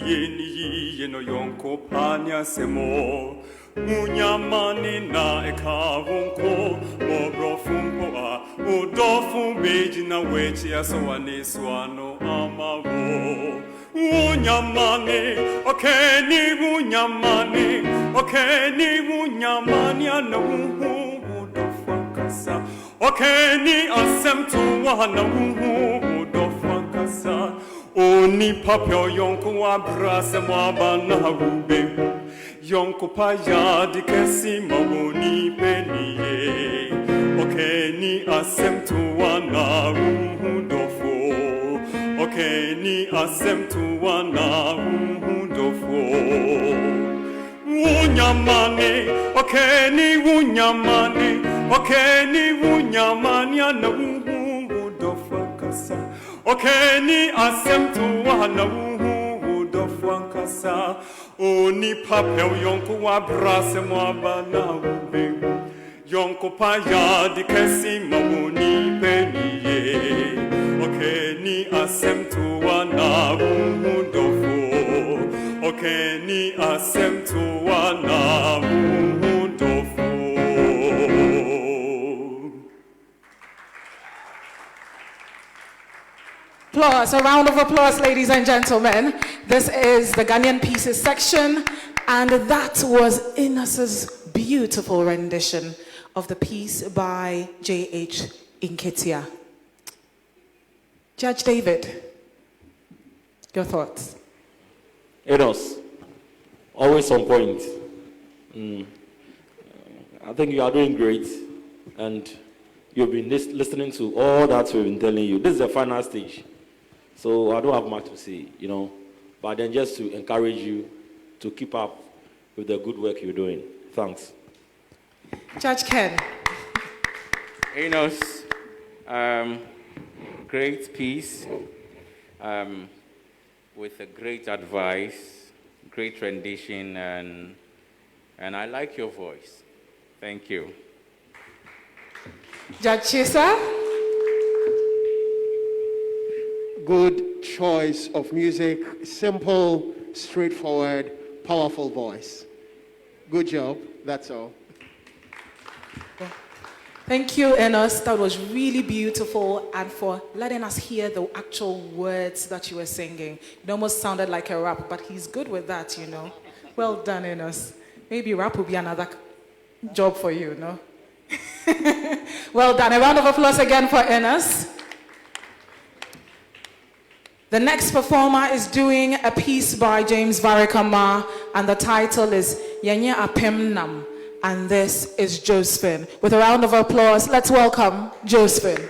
no yonko panya semo. Munyamani na ekavunko mobrofumpo a udofum beji na wechi aswane swano amavo. Unyamani, okeni unyamani, okeni unyamani anawu. Okeni asem tu wana uhu dofankasa. Oni papyo yonko abrase mwabana hube. Yonko paya dikesi mawoni peniye. Okeni asem tu wana uhu dofo. Okeni asem tu wana uhu dofo. Unyamani, okeni unyamani, okeni unyamani ana uhu dofakasa. Okeni asemtu wana uhu dofakasa. Oni papel yonko wabrase mwabana ube. Yonko paya dikesi mawoni peniye. Okeni asemtu wana uhu dofo. Okeni asemtu wana uhu dofo. Applause, a round of applause, ladies and gentlemen. This is the Ghanaian Pieces section, and that was Enos's beautiful rendition of the piece by J.H. Nketia. Judge David, your thoughts? Enos, always on point. I think you are doing great, and You've been listening to all that we've been telling you. This is the final stage. So I don't have much to say, but then just to encourage you to keep up with the good work you're doing. Thanks. Judge Ken. Enos, great piece, with a great advice, great rendition, and I like your voice. Thank you. Judge Chisa. Good choice of music, simple, straightforward, powerful voice. Good job, that's all. Thank you, Enos. That was really beautiful, and for letting us hear the actual words that you were singing. It almost sounded like a rap, but he's good with that, Well done, Enos. Maybe rap will be another job for you, no? Well done. A round of applause again for Enos. The next performer is doing a piece by James Varikama, and the title is Yenye Apem Nam. And this is Josephine. With a round of applause, let's welcome Josephine.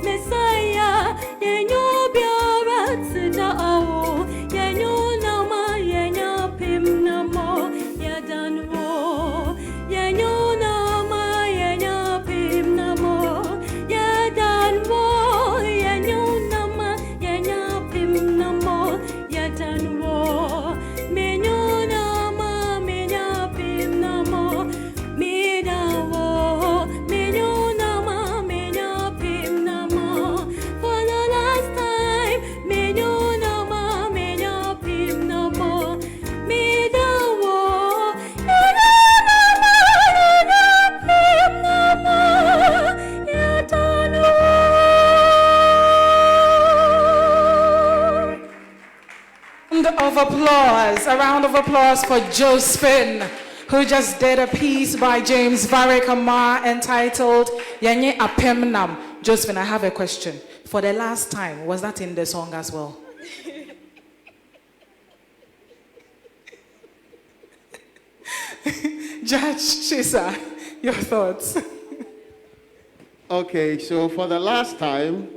Messiah, A round of applause for Josephine, who just did a piece by James Varek-Amar entitled Yenye Apemnam. Josephine, I have a question. For the last time, was that in the song as well? Judge Chisa, your thoughts? Okay, so for the last time,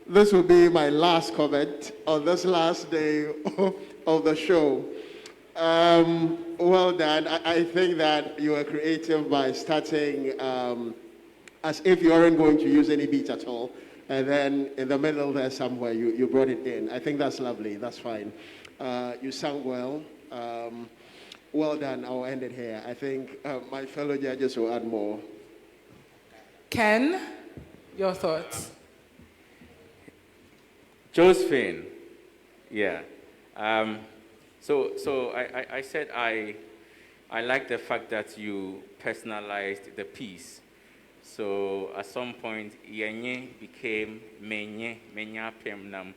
this will be my last comment on this last day of the show. Well done. I think that you were creative by starting as if you aren't going to use any beat at all. And then in the middle there somewhere, you brought it in. I think that's lovely. That's fine. You sang well. Well done. I'll end it here. I think my fellow judges will add more. Ken, your thoughts? Josephine, yeah. So I said I like the fact that you personalized the piece. So at some point, yenye became menye pemnam,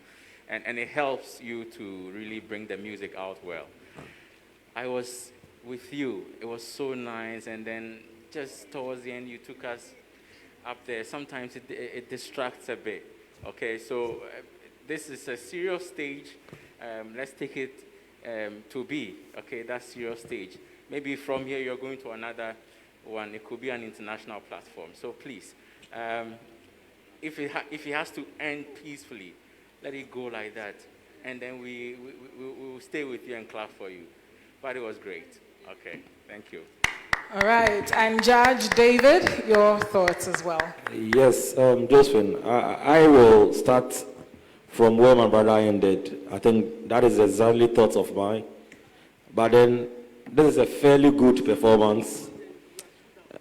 and it helps you to really bring the music out well. I was with you. It was so nice, and then just towards the end, you took us up there. Sometimes it distracts a bit. Okay, so this is a serious stage. Let's take it to B. Okay, that's serious stage. Maybe from here you're going to another one. It could be an international platform. So please, if it has to end peacefully, let it go like that, and then we will stay with you and clap for you. But it was great. Okay, thank you. All right, and Judge David, your thoughts as well. Yes, Josephine, I will start from where my brother ended. I think that is exactly thoughts of mine. But then this is a fairly good performance.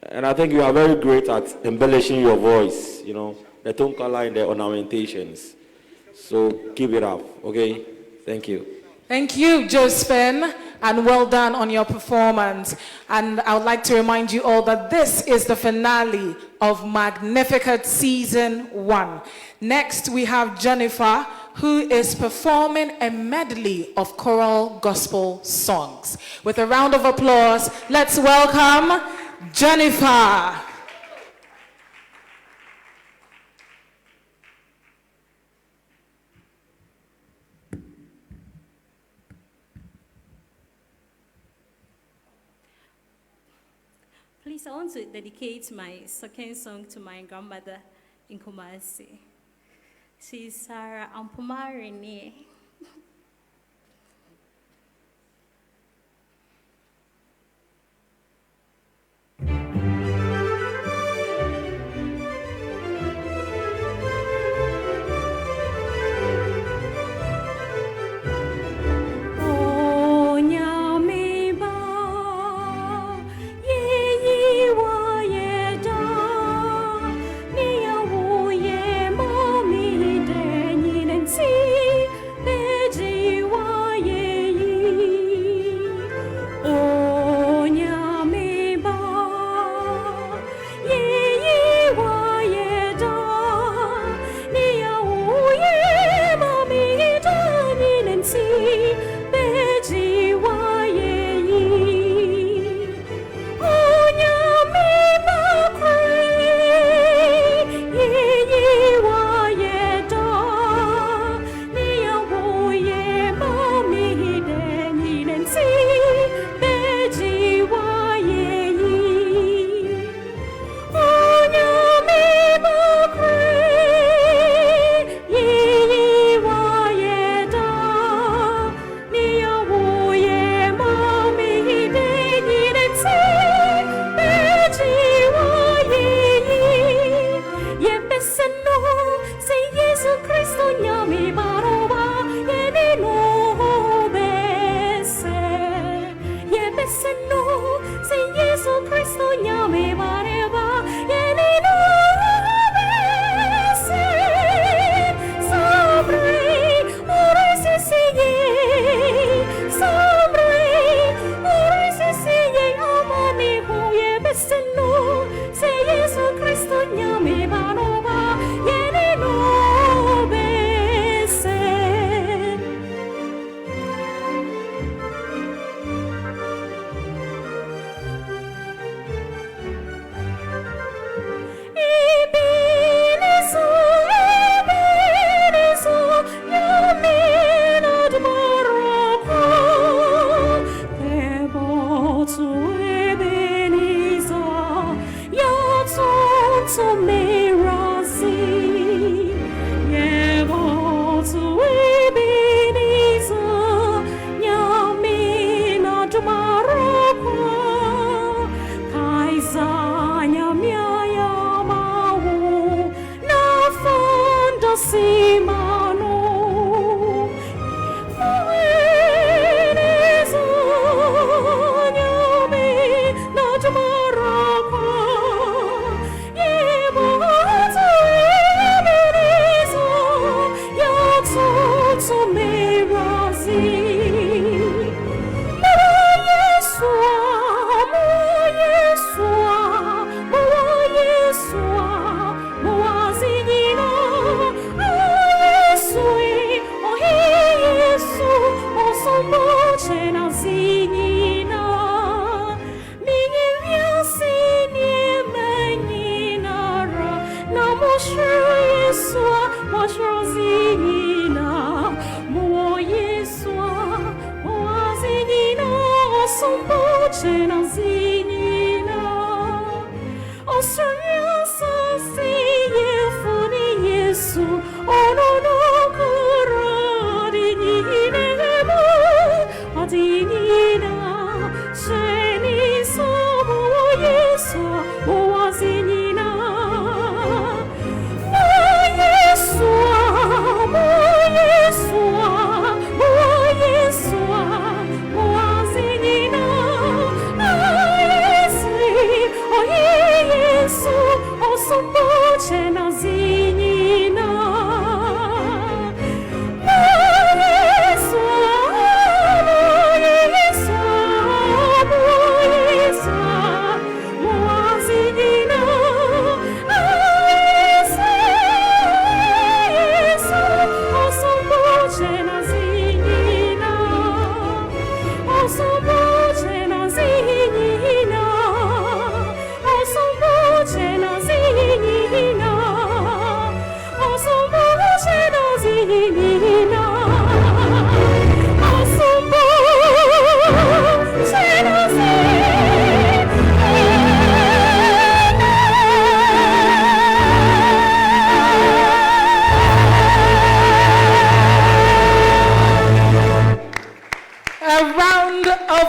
And I think you are very great at embellishing your voice, you know, the tone color and the ornamentations. So keep it up, okay? Thank you. Thank you, Josephine, and well done on your performance. And I would like to remind you all that this is the finale of Magnificat Season 1. Next, we have Jennifer, who is performing a medley of choral gospel songs. With a round of applause, let's welcome Jennifer. Please, I want to dedicate my second song to my grandmother in Kumasi. She's Sarah Ampumarini. See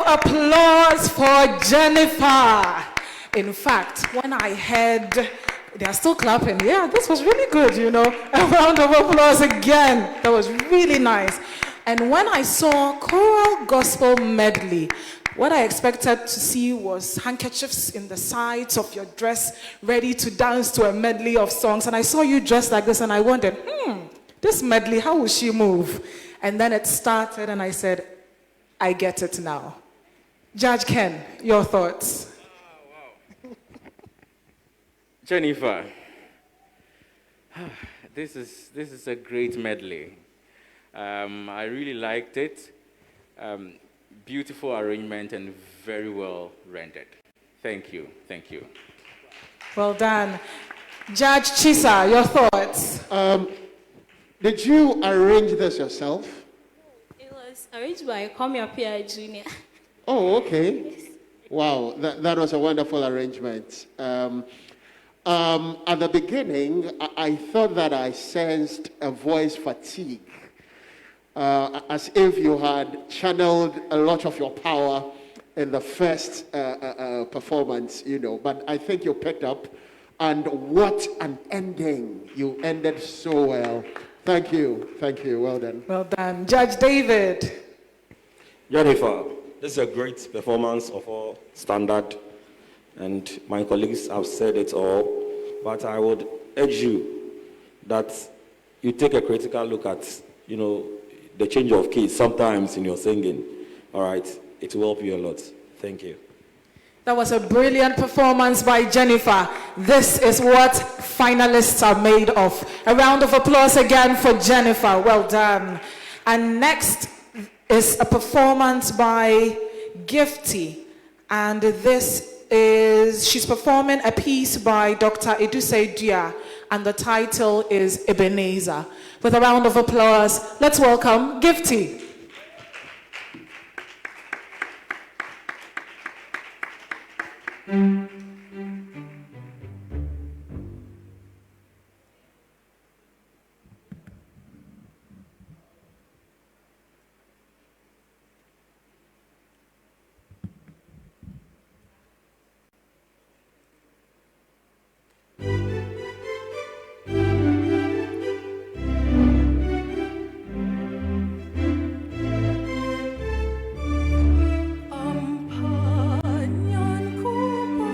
Applause for Jennifer. In fact, when I heard, they are still clapping. Yeah, this was really good, you know. A round of applause again. That was really nice. And when I saw choral gospel medley, what I expected to see was handkerchiefs in the sides of your dress, ready to dance to a medley of songs. And I saw you dressed like this, and I wondered, this medley, how will she move? And then it started, and I said, I get it now. Judge Ken, your thoughts? Wow. Jennifer, this is a great medley. I really liked it. Beautiful arrangement and very well rendered. Thank you. Thank you. Well done. Judge Chisa, your thoughts? Did you arrange this yourself? It was arranged by Komia Pierre Jr. Oh, okay. Yes. Wow, that was a wonderful arrangement. At the beginning, I thought that I sensed a voice fatigue, as if you had channeled a lot of your power in the first performance, you know. But I think you picked up, and what an ending. You ended so well. Thank you. Thank you. Well done. Well done. Judge David. Jennifer, this is a great performance of all standard, and my colleagues have said it all, but I would urge you that you take a critical look at, you know, the change of keys sometimes in your singing. All right, it will help you a lot. Thank you. That was a brilliant performance by Jennifer. This is what finalists are made of. A round of applause again for Jennifer. Well done. And next is a performance by Gifty. And she's performing a piece by Dr. Eduse Dia. And the title is Ebenezer. With a round of applause, let's welcome Gifty. Ampanyan ko pa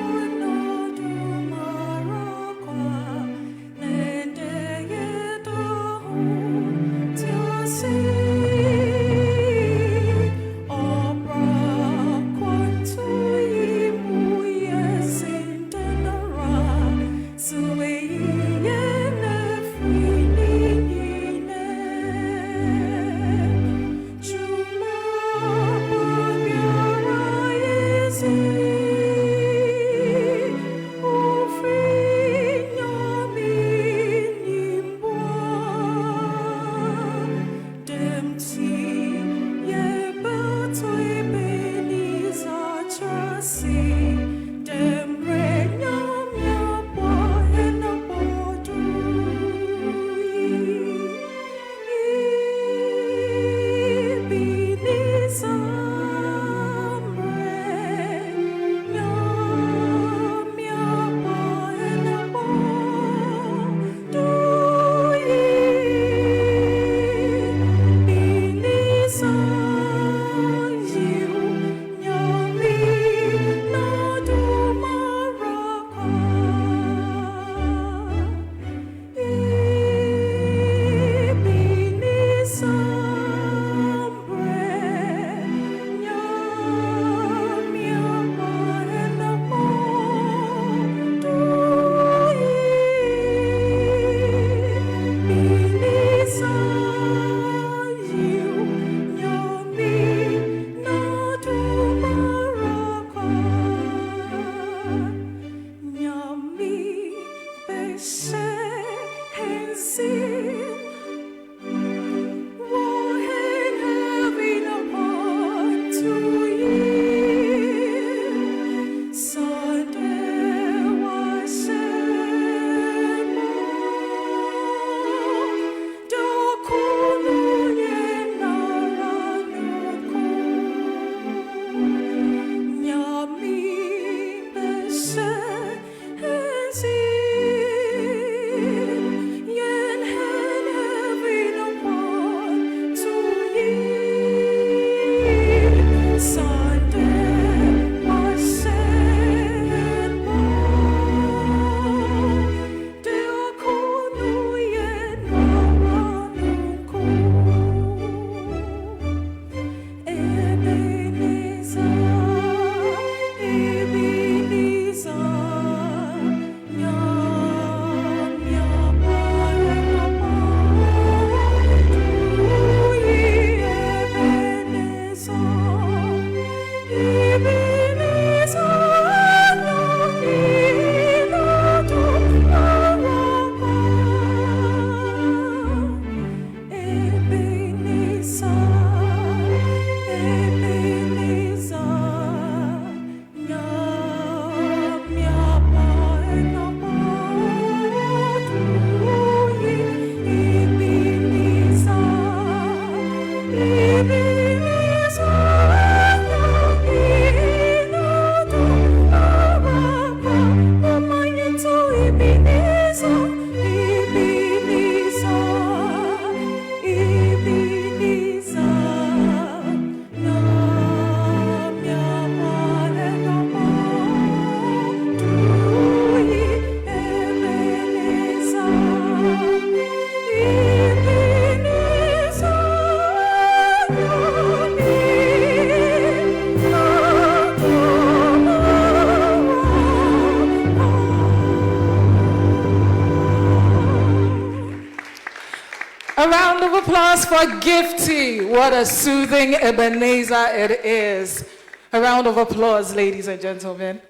A round of applause for Gifty. What a soothing Ebenezer it is. A round of applause, ladies and gentlemen.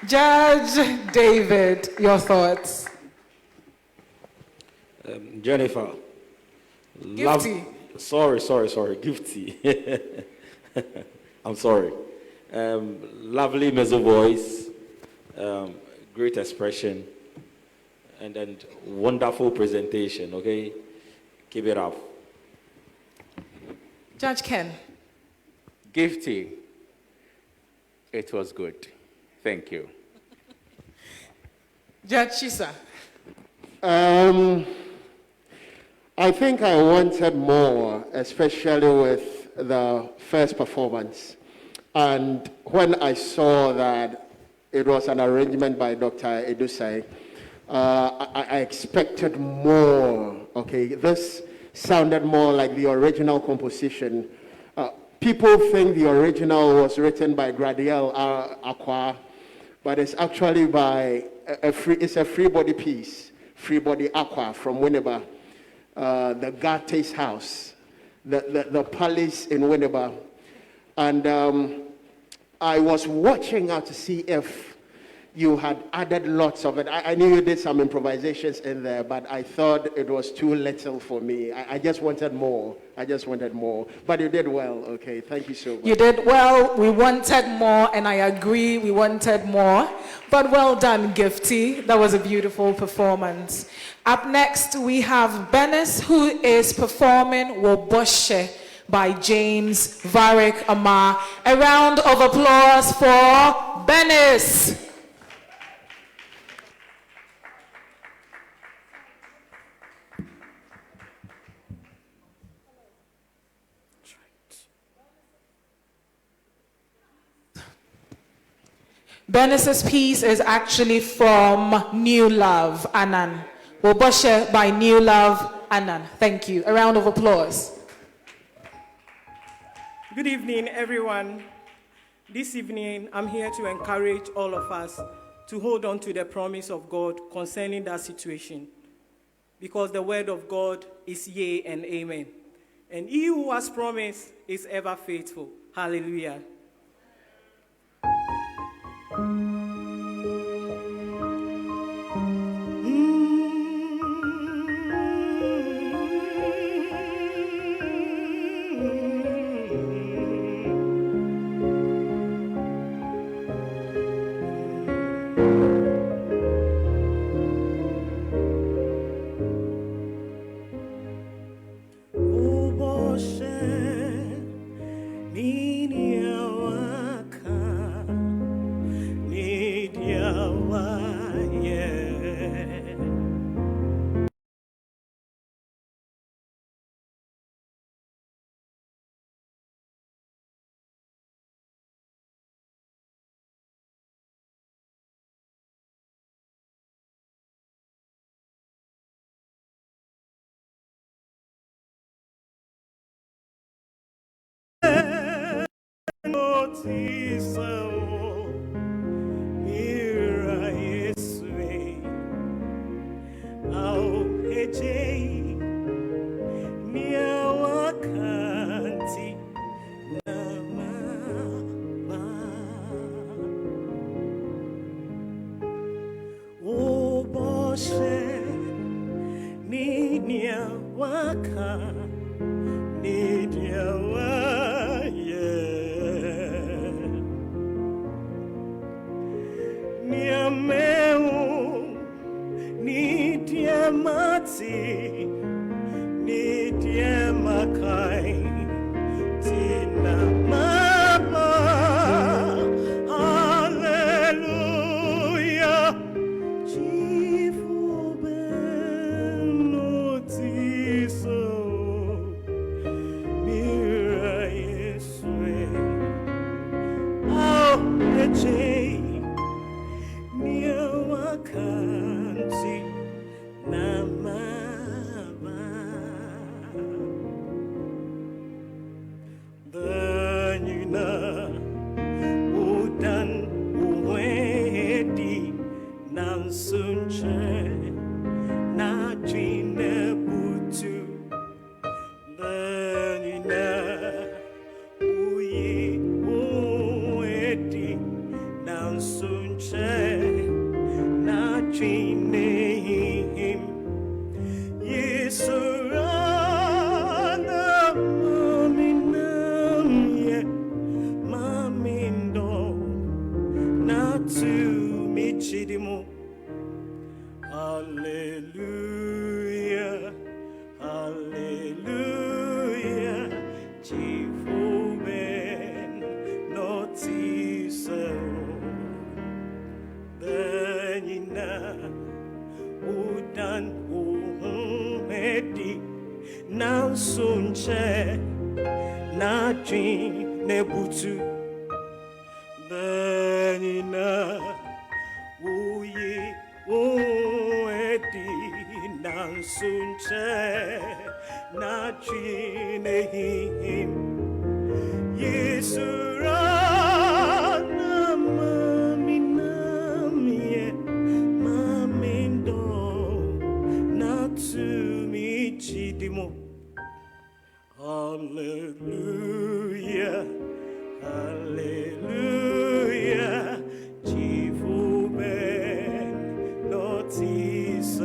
Judge David, your thoughts. Jennifer. Gifty. Sorry, Gifty. I'm sorry. Lovely mezzo voice, great expression, and then wonderful presentation, okay? Keep it up. Judge Ken. Gifty. It was good. Thank you. Judge Shisa. I think I wanted more, especially with the first performance. And when I saw that it was an arrangement by Dr. Edusai, I expected more. Okay, this sounded more like the original composition. People think the original was written by Gradiel Aqua, but it's actually by it's a free body piece, Free Body Aqua from Winneba, the Gate's house, the palace in Winneba. And I was watching out to see if you had added lots of it. I knew you did some improvisations in there, but I thought it was too little for me. I just wanted more. But you did well. Okay, thank you so much. You did well. We wanted more, and I agree, we wanted more. But well done, Gifty. That was a beautiful performance. Up next, we have Benis, who is performing Woboshe by James Varick Amar. A round of applause for Benis. Benis's piece is actually from New Love, Anan. Woboshe by New Love, Anan. Thank you. A round of applause. Good evening, everyone. This evening, I'm here to encourage all of us to hold on to the promise of God concerning that situation, because the word of God is yea and amen. And he who has promised is ever faithful. Hallelujah. Ni Hallelujah, hallelujah, Jehovah, notice Benina, Udan, Uhedi, now soon che, Najin, Nebutu, Benina, Uye. Sunche na chine him Yesura na maminamye mamindo na tumi chidimo. Hallelujah, hallelujah, Jehovah notice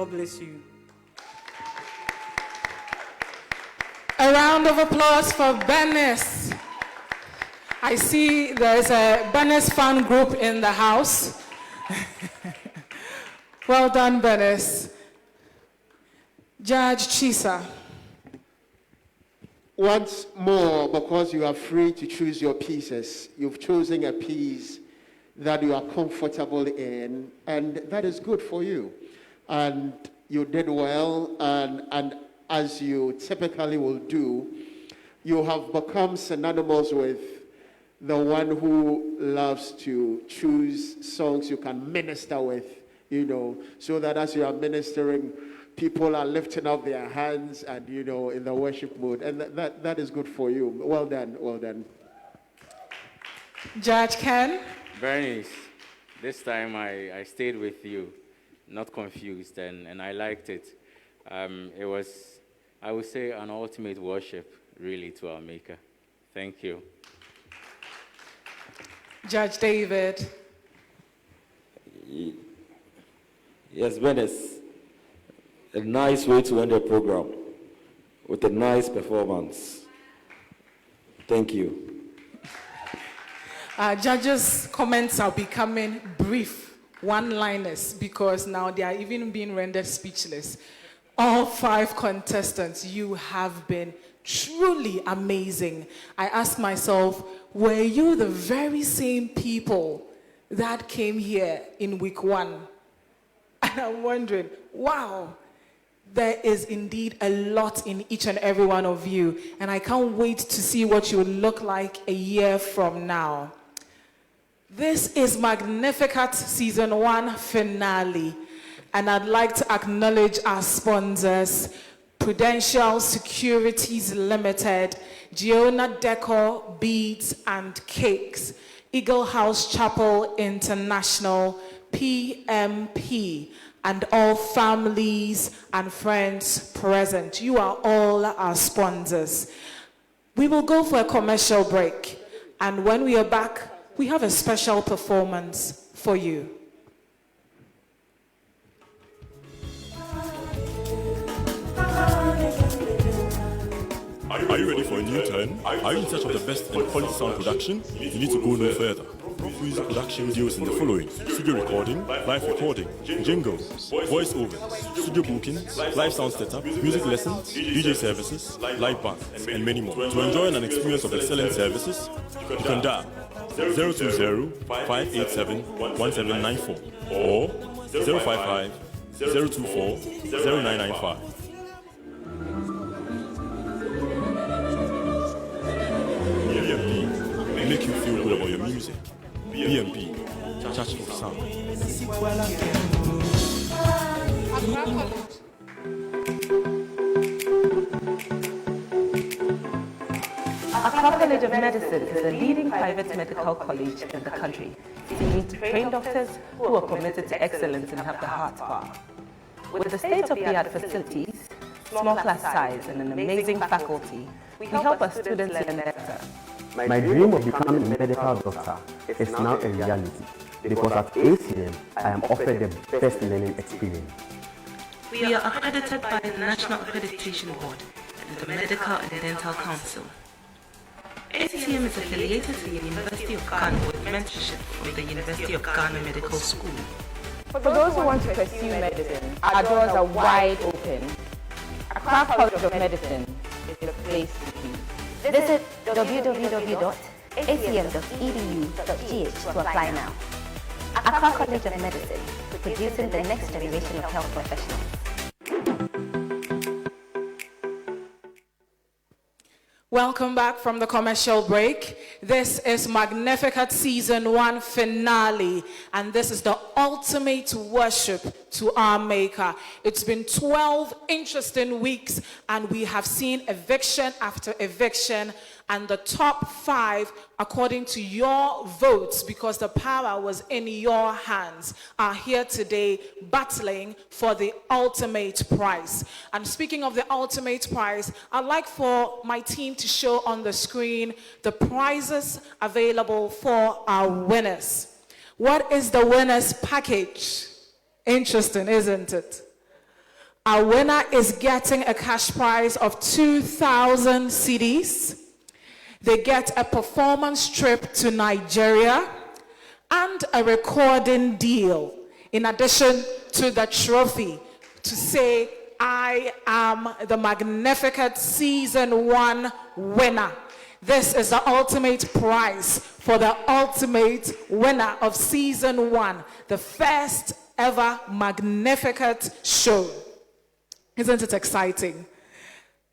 God bless you. A round of applause for Bernice. I see there's a Bernice fan group in the house. Well done, Bernice. Judge Chisa. once more, because you are free to choose your pieces, you've chosen a piece that you are comfortable in, and that is good for you. And you did well, and as you typically will do, you have become synonymous with the one who loves to choose songs you can minister with, so that as you are ministering, people are lifting up their hands and, in the worship mood. And that is good for you. Well done, well done. Judge Ken? Bernice, this time I stayed with you, not confused, and I liked it. It was, I would say, an ultimate worship, really, to our Maker. Thank you. Judge David? Yes, Bernice, a nice way to end the program with a nice performance. Thank you. Judges' comments are becoming brief, one-liners, because now they are even being rendered speechless. All 5 contestants, you have been truly amazing. I ask myself, were you the very same people that came here in week 1? And I'm wondering, wow, there is indeed a lot in each and every one of you, and I can't wait to see what you look like a year from now. This is Magnificat Season 1 finale, and I'd like to acknowledge our sponsors, Prudential Securities Limited, Giona Decor Beads and Cakes, Eagle House Chapel International, PMP, and all families and friends present. You are all our sponsors. We will go for a commercial break, and when we are back, we have a special performance for you. Are you ready for a new turn? Are you in search of the best and quality sound production? You need to go no further. Music production deals in the following: studio recording, live recording, jingles, voiceovers, studio bookings, live sound setup, music lessons, DJ services, live band, and many more. To enjoy an experience of excellent services, you can dial 020-587-1794 or 055-024-0995. BMP, make you feel good about your music. BMP, Church of Sound. Accra College of Medicine is the leading private medical college in the country, seeking to train doctors who are committed to excellence and have the heart power. With the state-of-the-art facilities, small class size, and an amazing faculty, we help our students learn better. My dream of becoming a medical doctor is now a reality, because at ACM, I am offered the best learning experience. We are accredited by the National Accreditation Board and the Medical and Dental Council. ACM is affiliated to the University of Ghana with mentorship from the University of Ghana Medical School. For those who want to pursue medicine, our doors are wide open. Accra College of Medicine is the place to be. Visit www.acm.edu.gh to apply now. Accra College of Medicine, producing the next generation of health professionals. Welcome back from the commercial break. This is Magnificat Season 1 finale, and this is the ultimate worship to our Maker. It's been 12 interesting weeks, and we have seen eviction after eviction, and the top 5, according to your votes, because the power was in your hands, are here today battling for the ultimate prize. And speaking of the ultimate prize, I'd like for my team to show on the screen the prizes available for our winners. What is the winner's package? Interesting, isn't it? Our winner is getting a cash prize of 2,000 cedis. They get a performance trip to Nigeria and a recording deal, in addition to the trophy to say, I am the Magnificat Season 1 winner. This is the ultimate prize for the ultimate winner of Season 1, the first ever Magnificat show. Isn't it exciting?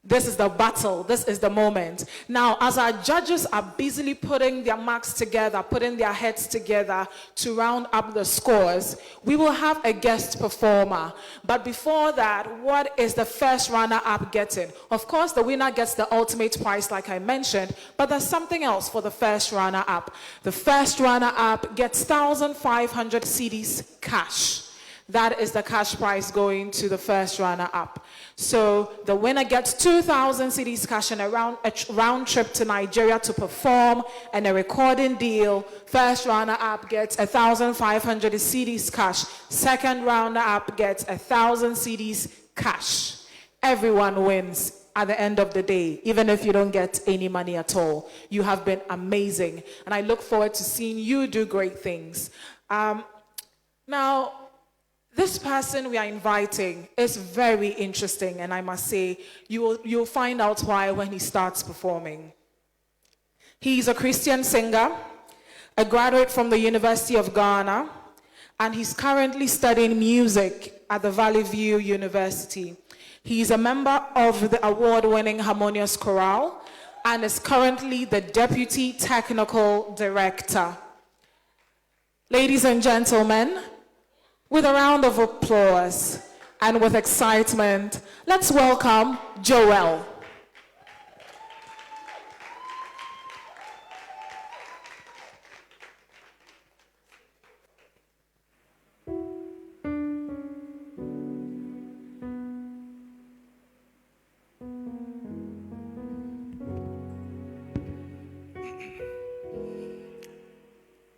This is the battle. This is the moment. Now, as our judges are busily putting their marks together, putting their heads together to round up the scores, we will have a guest performer. But before that, what is the first runner-up getting? Of course, the winner gets the ultimate prize, like I mentioned, but there's something else for the first runner-up. The first runner-up gets 1,500 cedis cash. That is the cash prize going to the first runner-up. So the winner gets 2,000 cedis cash and a round trip to Nigeria to perform and a recording deal. First runner-up gets 1,500 cedis cash. Second runner-up gets 1,000 cedis cash. Everyone wins at the end of the day, even if you don't get any money at all. You have been amazing, and I look forward to seeing you do great things. Now, this person we are inviting is very interesting, and I must say, you'll find out why when he starts performing. He's a Christian singer, a graduate from the University of Ghana, and he's currently studying music at the Valley View University. He's a member of the award-winning Harmonious Chorale and is currently the Deputy Technical Director. Ladies and gentlemen, with a round of applause and with excitement, let's welcome Joel.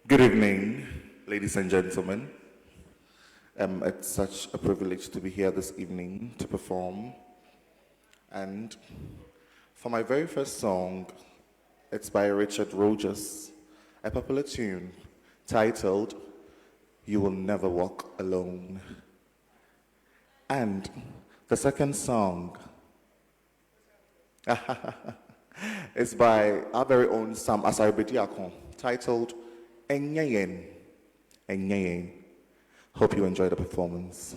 Good evening, ladies and gentlemen. It's such a privilege to be here this evening to perform. And for my very first song, it's by Richard Rogers, a popular tune titled, You Will Never Walk Alone. And the second song is by our very own Sam Asaribediakon, titled, Enyeyen, Enyeyen. Hope you enjoy the performance.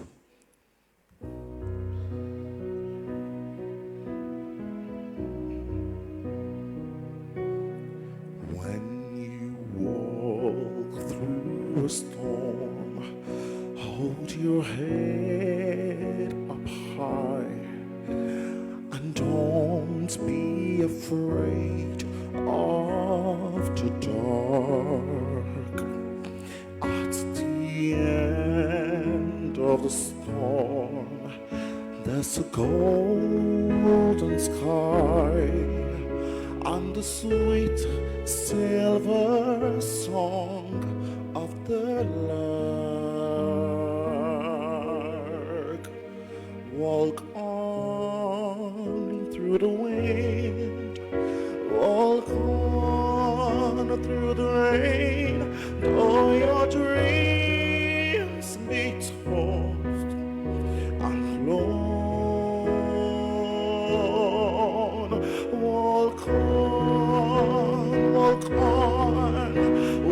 When you walk through a storm, hold your head up high and don't be afraid of the dark. At the end of the storm, there's a golden sky and the sweet silver song of the lark. Walk on through the wind, walk on through the rain, though your dreams be tossed and blown. Walk on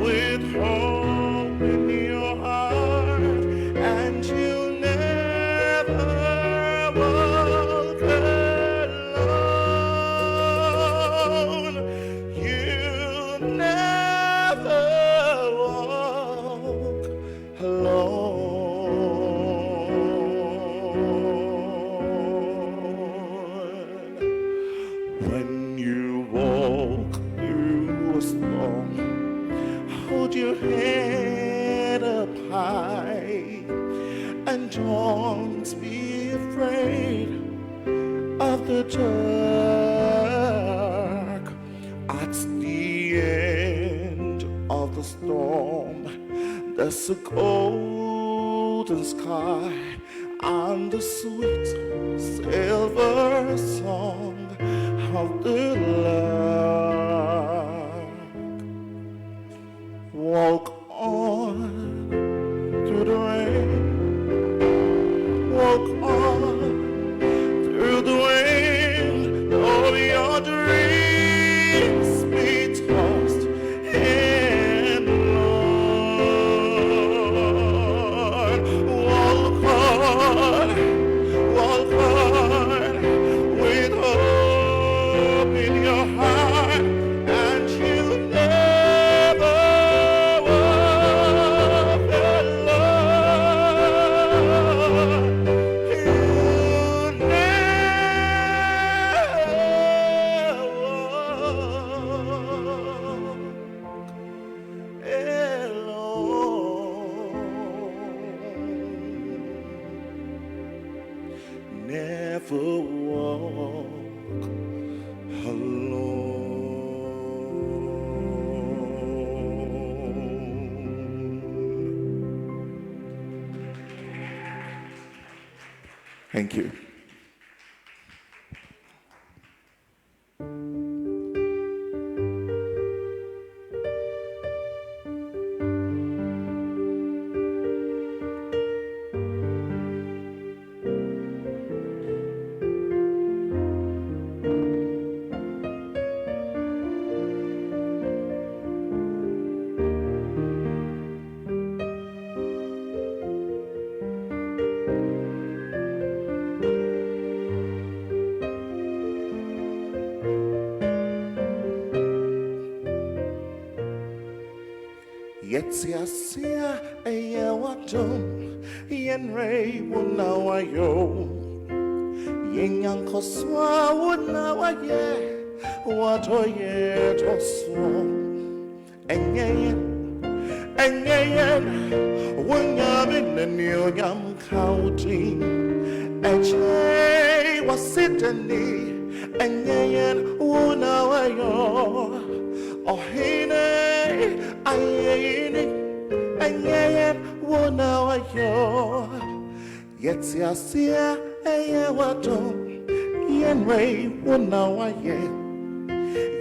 with hope in your heart, and you'll never walk alone. You'll never walk alone. When you walk through a storm, hold your head up high and don't be afraid of the dark. At the end of the storm, there's a golden sky and the sweet silver song of the lark. Walk on through the rain, walk on never walk alone. Thank you. Yetsia aya watum yen ray wuna wayo yen yanko swa wuna waye wato ye toswo enye wunya minenyo yam kauti eche wasitani enye wuna wayo ohine ayene enye wona wayo yetsia eye wato yenwe wona waye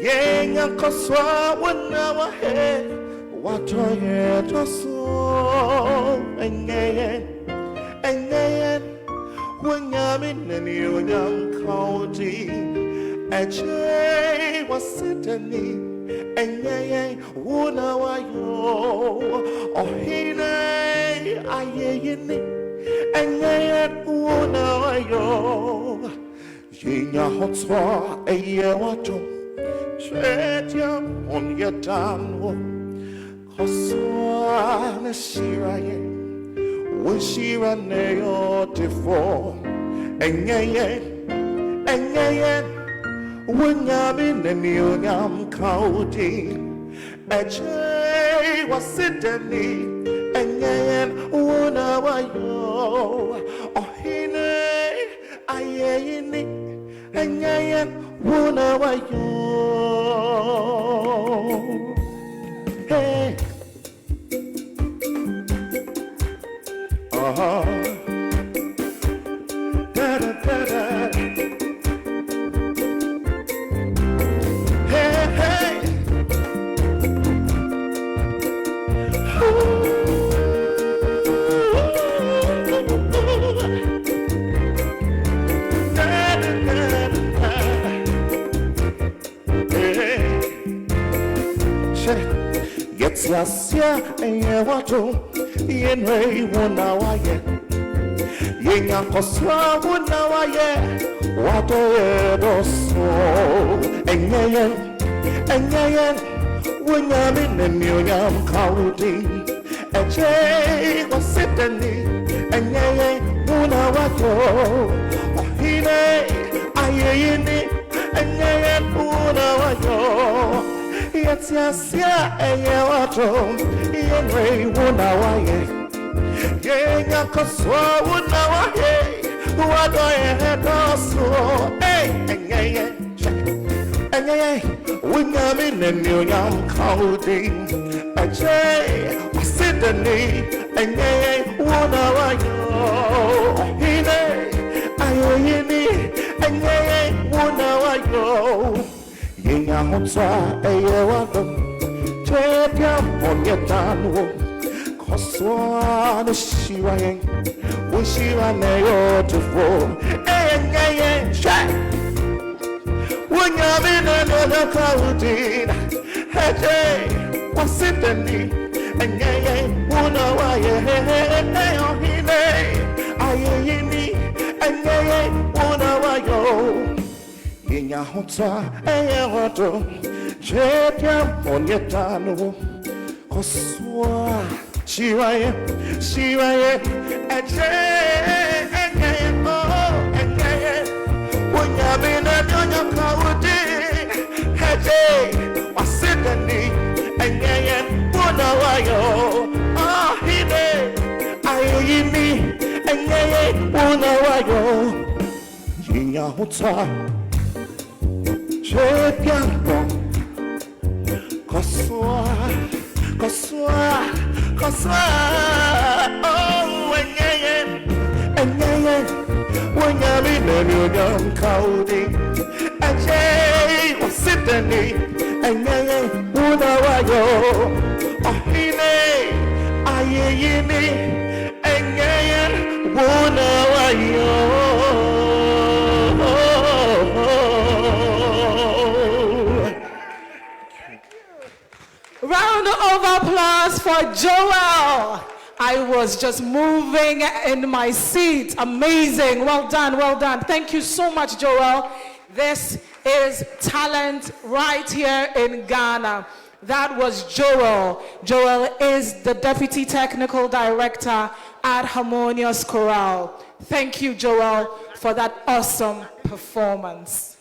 yenga koswa wona wahe wato ye toso enye wunya mineni wunyam kauti eche wasitani enye wuna wayo ohine ayeyini enye wuna wayo yinya hotwa eye wato chetia onyetanwo koswa na shiraye wishira neyo tifo enye Wunyami nenionyam kaudi eche wasideni enyen wuna wayo ohine ayeyini enyen wuna wayo hey da da da da. Yetsia eye wato yenwe wona waye yenya koswa wona waye wato yedoso enye wonya minenyo yam kaudi eche wasitani enye wona wato ohine ayeyini enye wona wayo Yetsia eye wato yenwe wuna waye yenya koswa wuna waye wato ye doso enye wunya minenyo yam kaudi eche wasidani enye wuna wayo hine ayoyini enye wuna wayo Yenya hotsa eye wato chetia onyetanwo koswa no shiraye wishira neyo tufo enye shai wunya minenyo kaudina heje wasitani enye wuna waye ohine ayeyini enye wuna wayo Yenya hotsa eye wato chetia onyetanwo koswa shiraye eche enye wunya minenyo kaudi heje wasidani enye wuna wayo ahine ayeyini enye wuna wayo Jinyahuta Chepiano Koswa Oh when you're in your young county and Jay was sitting and Unawayo Ohine Ayini and Unawayo. Round of applause for Joel. I was just moving in my seat. Amazing. Well done, well done. Thank you so much, Joel. This is talent right here in Ghana. That was Joel. Joel is the Deputy Technical Director at Harmonious Chorale. Thank you, Joel, for that awesome performance.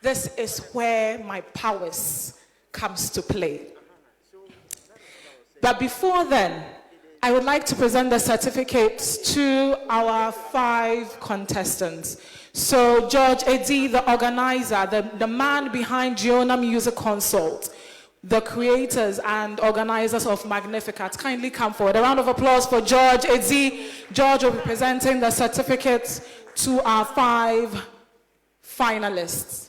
This is where my powers comes to play. But before then, I would like to present the certificates to our 5 contestants. So George Edi, the organizer, the man behind Giona Music Consult, the creators and organizers of Magnificat, kindly come forward. A round of applause for George Edi. George will be presenting the certificates to our 5 finalists.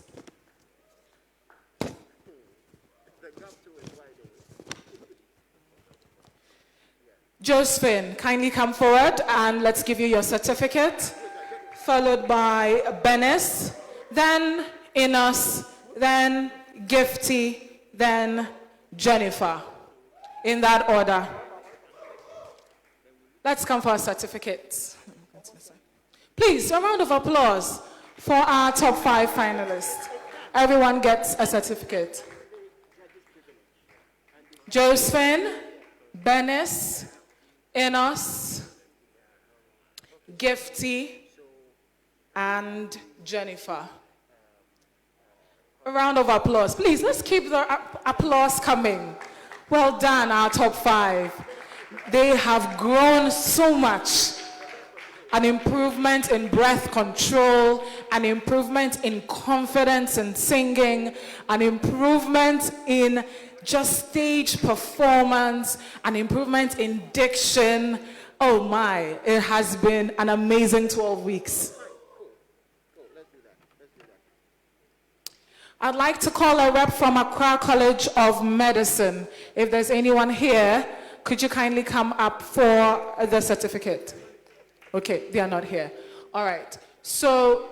Josephine, kindly come forward and let's give you your certificate, followed by Benes, then Inos, then Gifty, then Jennifer, in that order. Let's come for our certificates. Please, a round of applause for our top 5 finalists. Everyone gets a certificate. Josephine, Benes, Enos, Gifty, and Jennifer. A round of applause. Please, let's keep the applause coming. Well done, our top 5. They have grown so much. An improvement in breath control, an improvement in confidence in singing, an improvement in just stage performance, an improvement in diction. Oh my, it has been an amazing 12 weeks. I'd like to call a rep from Accra College of Medicine. If there's anyone here, could you kindly come up for the certificate? Okay, they are not here. All right, so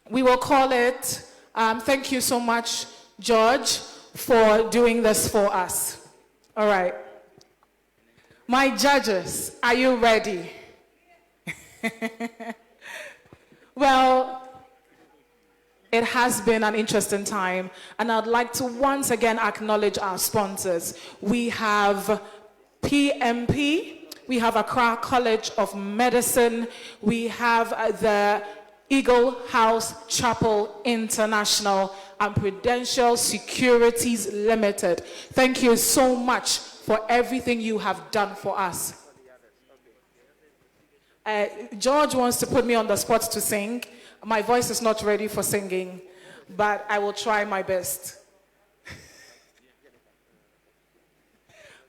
we will call it, thank you so much, George, for doing this for us. All right. My judges, are you ready? Well, it has been an interesting time, and I'd like to once again acknowledge our sponsors. We have PMP, we have Accra College of Medicine, we have the Eagle House Chapel International, and Prudential Securities Limited. Thank you so much for everything you have done for us. George wants to put me on the spot to sing. My voice is not ready for singing, but I will try my best.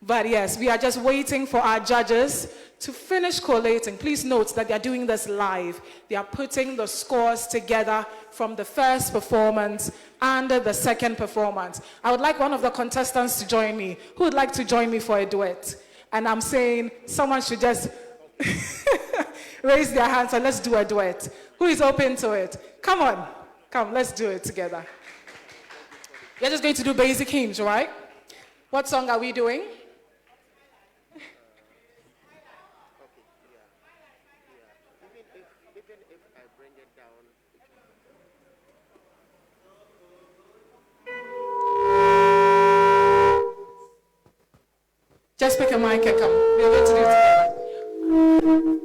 But yes, we are just waiting for our judges to finish collating. Please note that they are doing this live. They are putting the scores together from the first performance and the second performance. I would like one of the contestants to join me. Who would like to join me for a duet? And I'm saying someone should just raise their hands and let's do a duet. Who is open to it? Come on. Come, let's do it together. You're just going to do basic hymns, right? What song are we doing? Just pick a mic and come. We're going to do it together.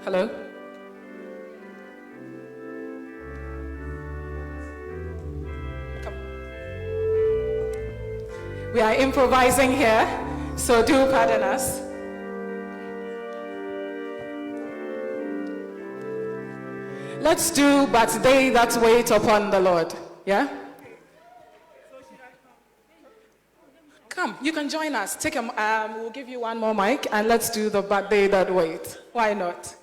Hello? Come. We are improvising here, so do pardon us. Let's do But They That Wait Upon the Lord. Yeah? Come, you can join us. We'll give you one more mic and let's do the But They That Wait. Why not?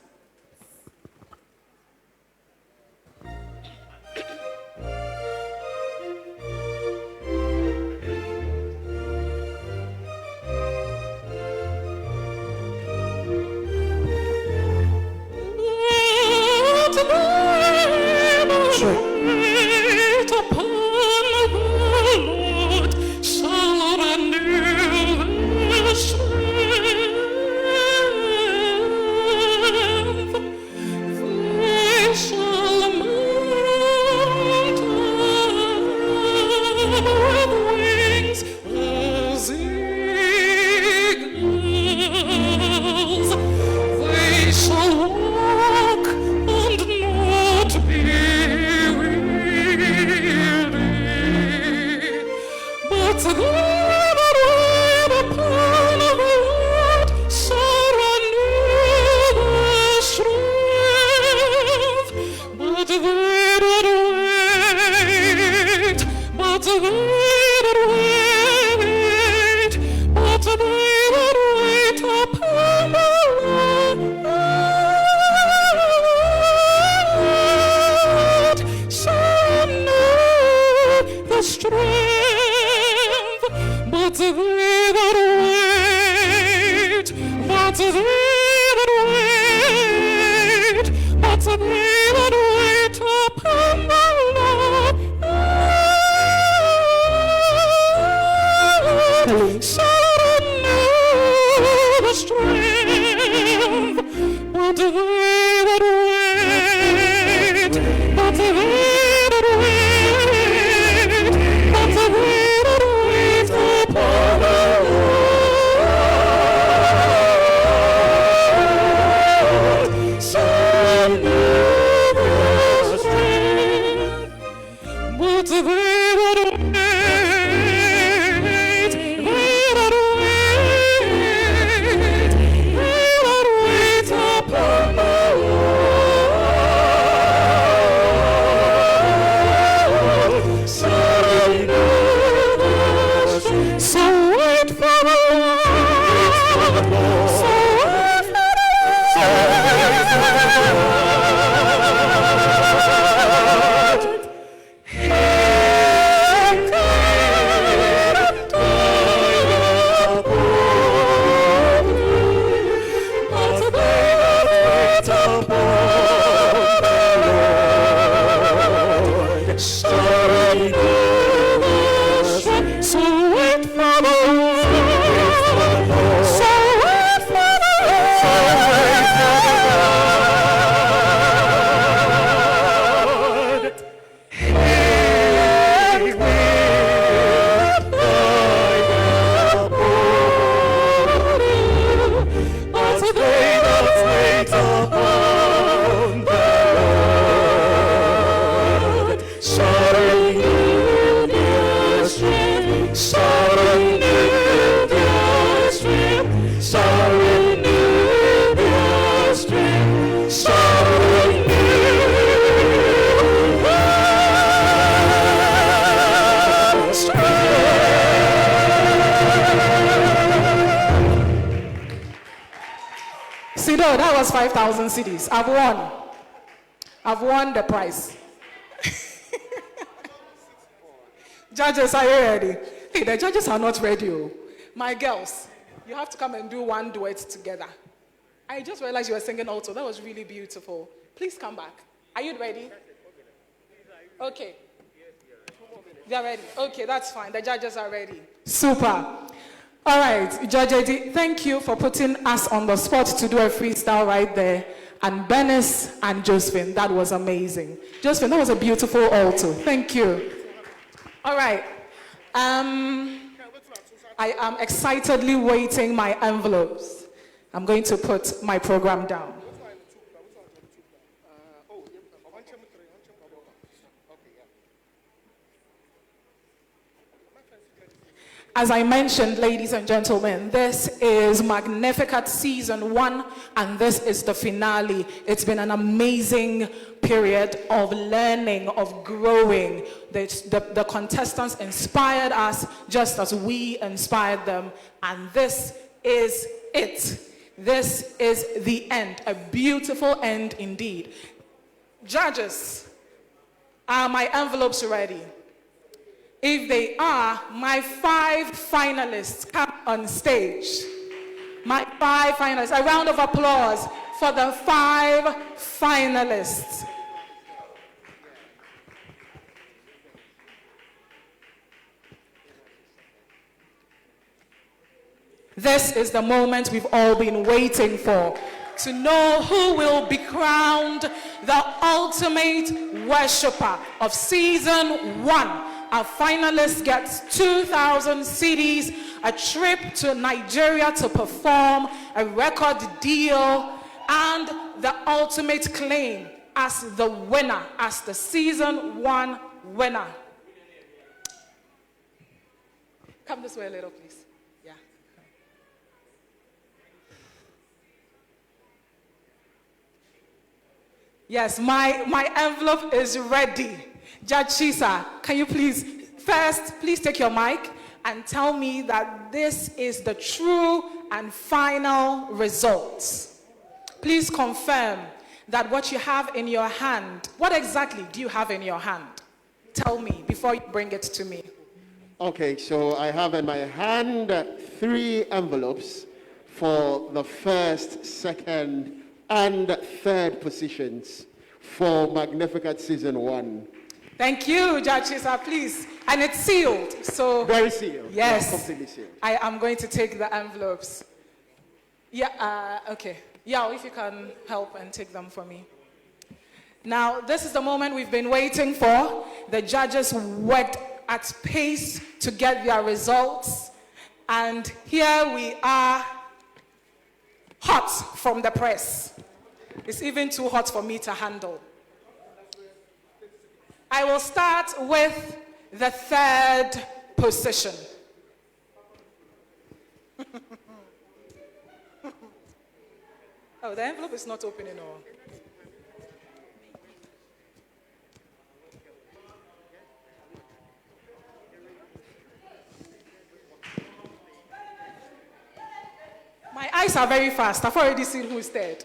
That was 5,000 cedis. I've won the prize. Judges, are you ready? Hey, the judges are not ready. My girls, you have to come and do one duet together. I just realized you were singing also. That was really beautiful. Please come back. Are you ready? Okay. They're ready. Okay, that's fine. The judges are ready. Super. All right, Judge Eddie, thank you for putting us on the spot to do a freestyle right there. And Bernice and Josephine, that was amazing. Josephine, that was a beautiful alto. Thank you. All right. I am excitedly waiting my envelopes. I'm going to put my program down. As I mentioned, ladies and gentlemen, this is Magnificat Season 1, and this is the finale. It's been an amazing period of learning, of growing. The contestants inspired us just as we inspired them, and this is it. This is the end, a beautiful end indeed. Judges, are my envelopes ready? If they are, my 5 finalists come on stage. My 5 finalists. A round of applause for the 5 finalists. This is the moment we've all been waiting for, to know who will be crowned the ultimate worshipper of Season 1. Our finalist gets 2,000 CDs, a trip to Nigeria to perform, a record deal, and the ultimate claim as the winner, as the Season 1 winner. Come this way a little, please. Yeah. Yes, my envelope is ready. Judge Shisa, can you please take your mic and tell me that this is the true and final results. Please confirm that what you have in your hand, what exactly do you have in your hand? Tell me before you bring it to me. Okay, so I have in my hand 3 envelopes for the first, second, and third positions for Magnificat Season 1. Thank you, Judge Shisa, please. And it's sealed, so... Very sealed. Yes. Yeah, completely sealed. I am going to take the envelopes. Yeah, okay. Yeah, if you can help and take them for me. Now, this is the moment we've been waiting for. The judges worked at pace to get their results. And here we are, hot from the press. It's even too hot for me to handle. I will start with the 3rd position. Oh, the envelope is not opening all. My eyes are very fast. I've already seen who's third.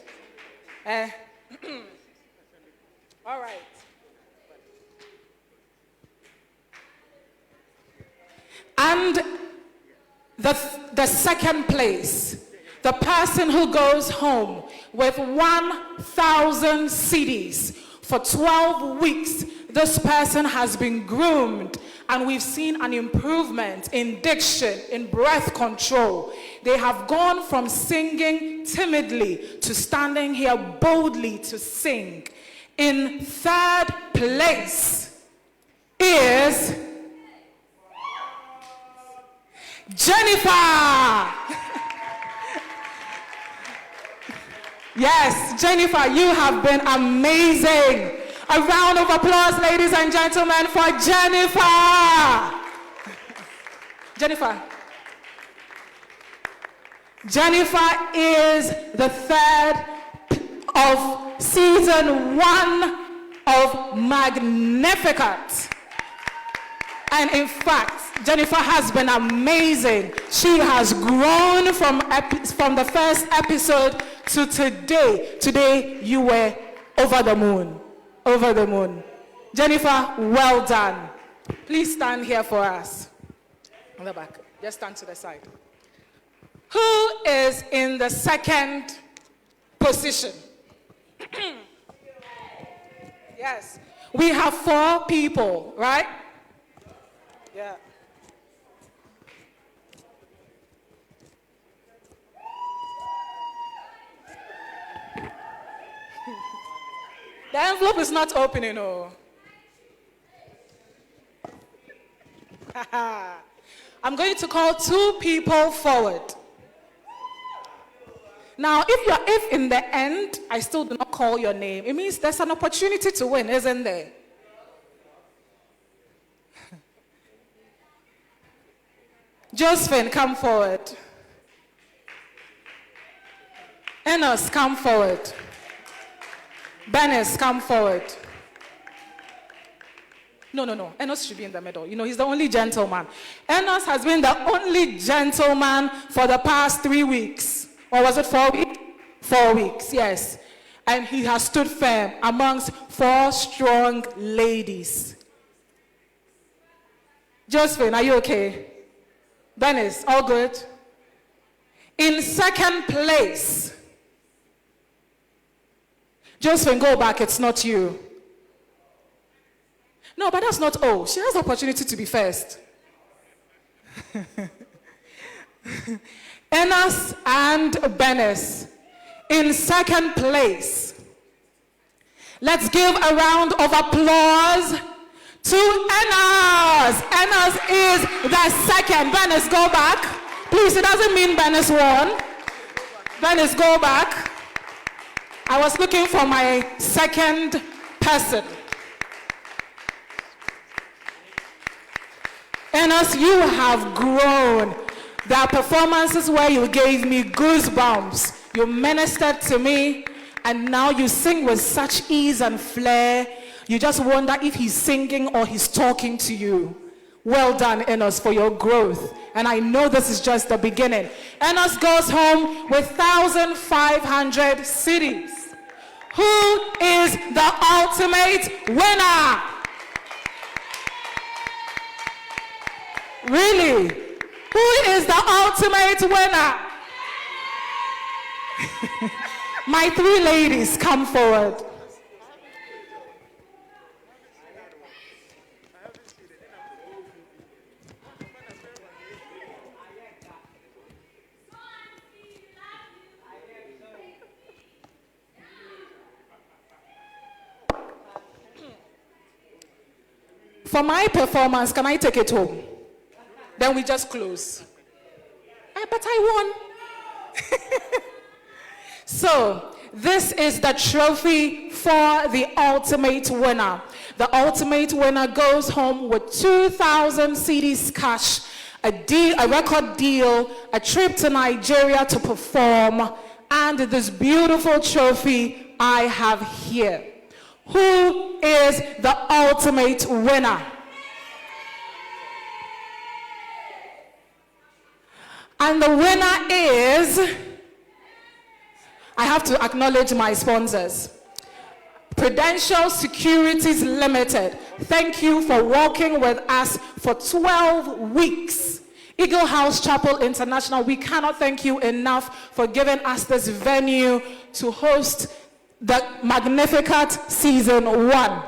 All right. And the second place, the person who goes home with 1,000 CDs for 12 weeks, this person has been groomed, and we've seen an improvement in diction, in breath control. They have gone from singing timidly to standing here boldly to sing. In 3rd place is Jennifer. Yes, Jennifer, you have been amazing. A round of applause, ladies and gentlemen, for Jennifer. Jennifer is the 3rd of Season 1 of Magnificat. And in fact, Jennifer has been amazing. She has grown from the first episode to today. Today, you were over the moon. Over the moon. Jennifer, well done. Please stand here for us. On the back. Just stand to the side. Who is in the 2nd position? Yes. We have 4 people, right? Yeah. The envelope is not opening, oh. I'm going to call 2 people forward. Now, if in the end I still do not call your name, it means there's an opportunity to win, isn't there? Josephine, come forward. Enos, come forward. Benes, come forward. No. Enos should be in the middle. You know, he's the only gentleman. Enos has been the only gentleman for the past 3 weeks. Or was it 4 weeks? 4 weeks, yes. And he has stood firm amongst 4 strong ladies. Josephine, are you okay? Benes, all good? In second place. Josephine, go back, it's not you. No, but that's not all. She has the opportunity to be first. Enos and Benes in second place. Let's give a round of applause to Enos. Enos is the second. Benes, go back. Please, it doesn't mean Benes won. Benes, go back. I was looking for my second person. Enos, you have grown. There are performances where you gave me goosebumps. You ministered to me, and now you sing with such ease and flair. You just wonder if he's singing or he's talking to you. Well done, Enos, for your growth. And I know this is just the beginning. Enos goes home with 1,500 cities. Who is the ultimate winner? Really? Who is the ultimate winner? My 3 ladies, come forward. For my performance, can I take it home? Then we just close. But I won. So, this is the trophy for the ultimate winner. The ultimate winner goes home with 2,000 cedis cash, a record deal, a trip to Nigeria to perform, and this beautiful trophy I have here. Who is the ultimate winner? And the winner is, I have to acknowledge my sponsors. Prudential Securities Limited, thank you for working with us for 12 weeks. Eagle House Chapel International, we cannot thank you enough for giving us this venue to host the Magnificat Season 1.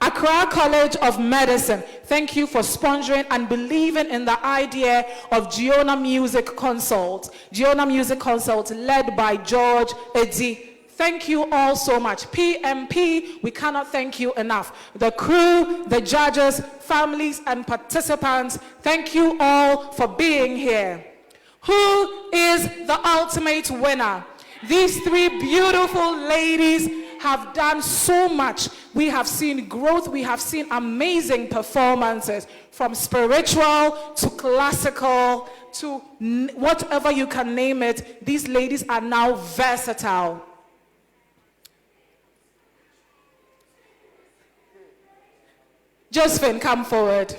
Accra College of Medicine, thank you for sponsoring and believing in the idea of Giona Music Consult. Giona Music Consult, led by George Eddy. Thank you all so much. PMP, we cannot thank you enough. The crew, the judges, families, and participants, thank you all for being here. Who is the ultimate winner? These 3 beautiful ladies have done so much. We have seen growth. We have seen amazing performances, from spiritual to classical to whatever you can name it. These ladies are now versatile. Josephine, come forward.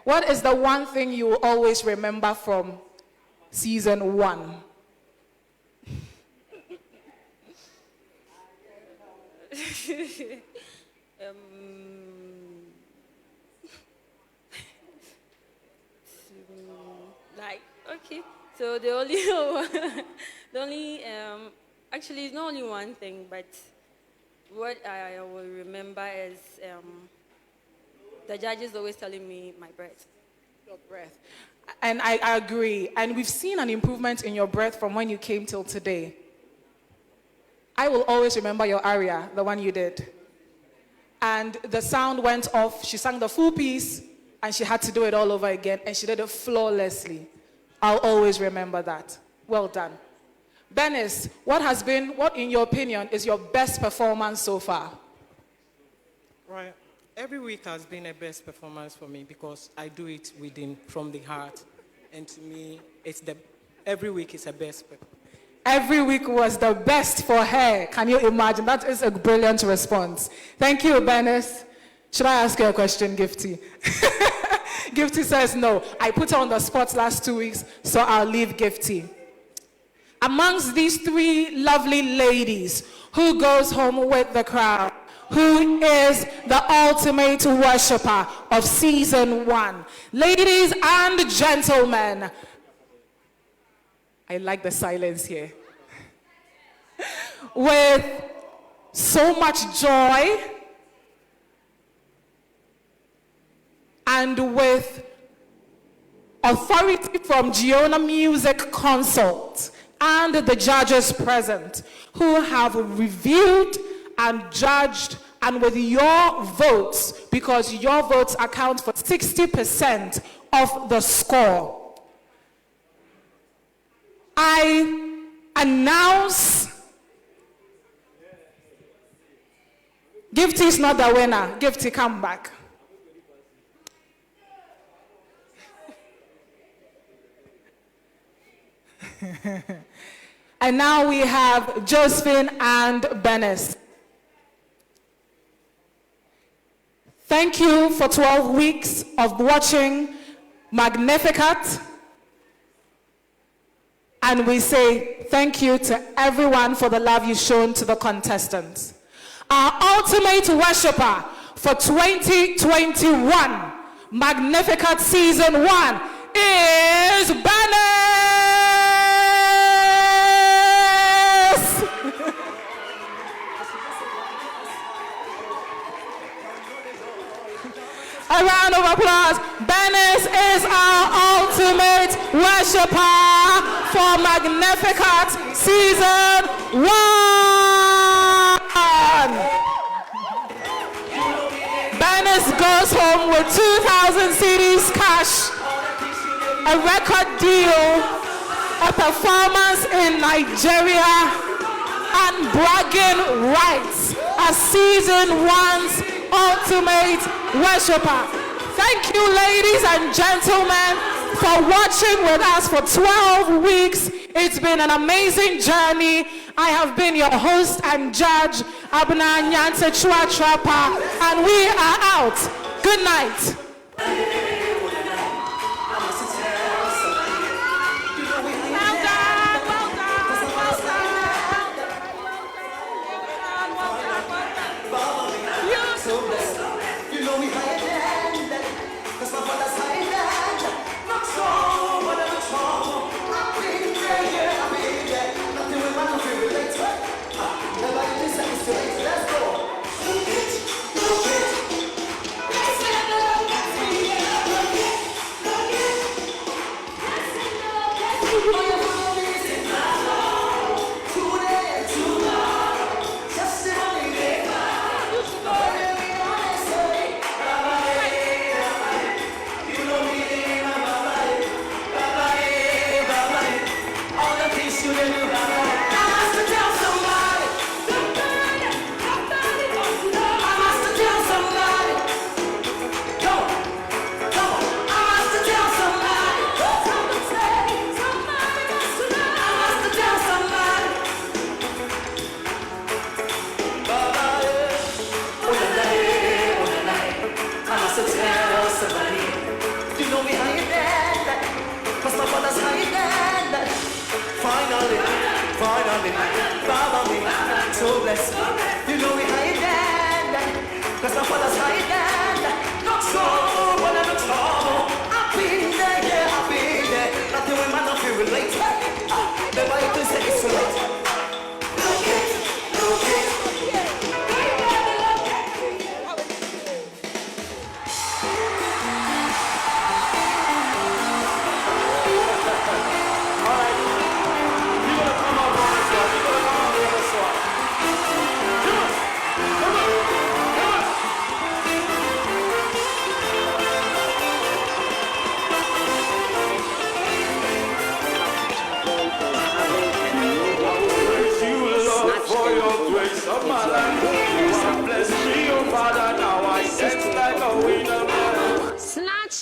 What is the one thing you will always remember from season 1? Okay, so the only actually it's not only one thing, but what I will remember is the judges always telling me my breath. Your breath. And I agree. And we've seen an improvement in your breath from when you came till today. I will always remember your aria, the one you did. And the sound went off. She sang the full piece, and she had to do it all over again, and she did it flawlessly. I'll always remember that. Well done. Benes, what in your opinion is your best performance so far? Right. Every week has been a best performance for me because I do it from the heart. And to me, every week is a best performance. Every week was the best for her. Can you imagine? That is a brilliant response. Thank you, Bernice. Should I ask you a question, Gifty? Gifty says no. I put her on the spot last 2 weeks, so I'll leave Gifty. Amongst these three lovely ladies, who goes home with the crowd? Who is the ultimate worshiper of season 1? Ladies and gentlemen, I like the silence here. With so much joy and with authority from Giona Music Consult and the judges present who have reviewed and judged, and with your votes, because your votes account for 60% of the score, I announce Gifty is not the winner. Gifty, come back. And now we have Josephine and Bernice. Thank you for 12 weeks of watching Magnificat. And we say thank you to everyone for the love you've shown to the contestants. Our ultimate worshiper for 2021 Magnificat Season 1 is Bernice! A round of applause. Bernice is our ultimate worshiper for Magnificat Season 1. Bernice goes home with 2,000 CDs cash, a record deal, a performance in Nigeria, and bragging rights as Season 1's ultimate worshiper. Thank you, ladies and gentlemen, for watching with us for 12 weeks. It's been an amazing journey. I have been your host and judge, Abna Nyanse Chua, and we are out. Good night. Come on,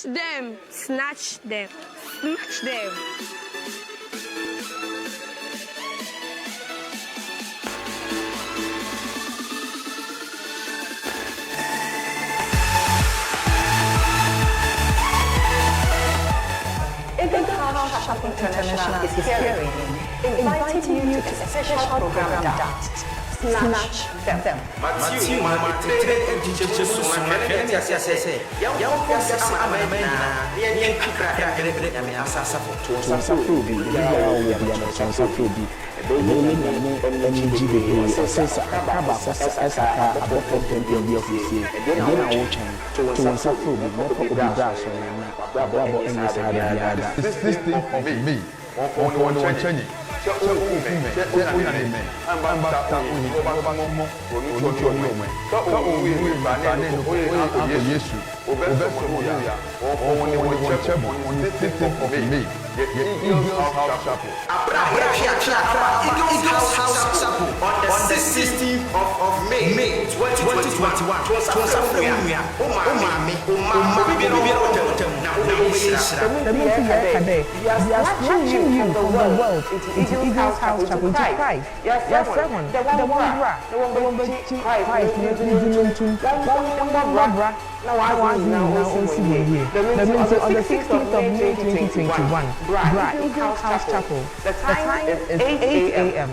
them, snatch them, snatch them. House Chapel International is here again, inviting you to a special program that snatch them. Matthew, This thing for me, on change. So me, I'm back to Eagles House Chapel. Eagles House Chapel on the 16th of May 2021. We are snatching you from the world into Eagles House Chapel, into Christ. Yes, someone. The one Christ, now I was here. That means on the 16th of May 2021, Eagles House Chapel. The time is 8 a.m.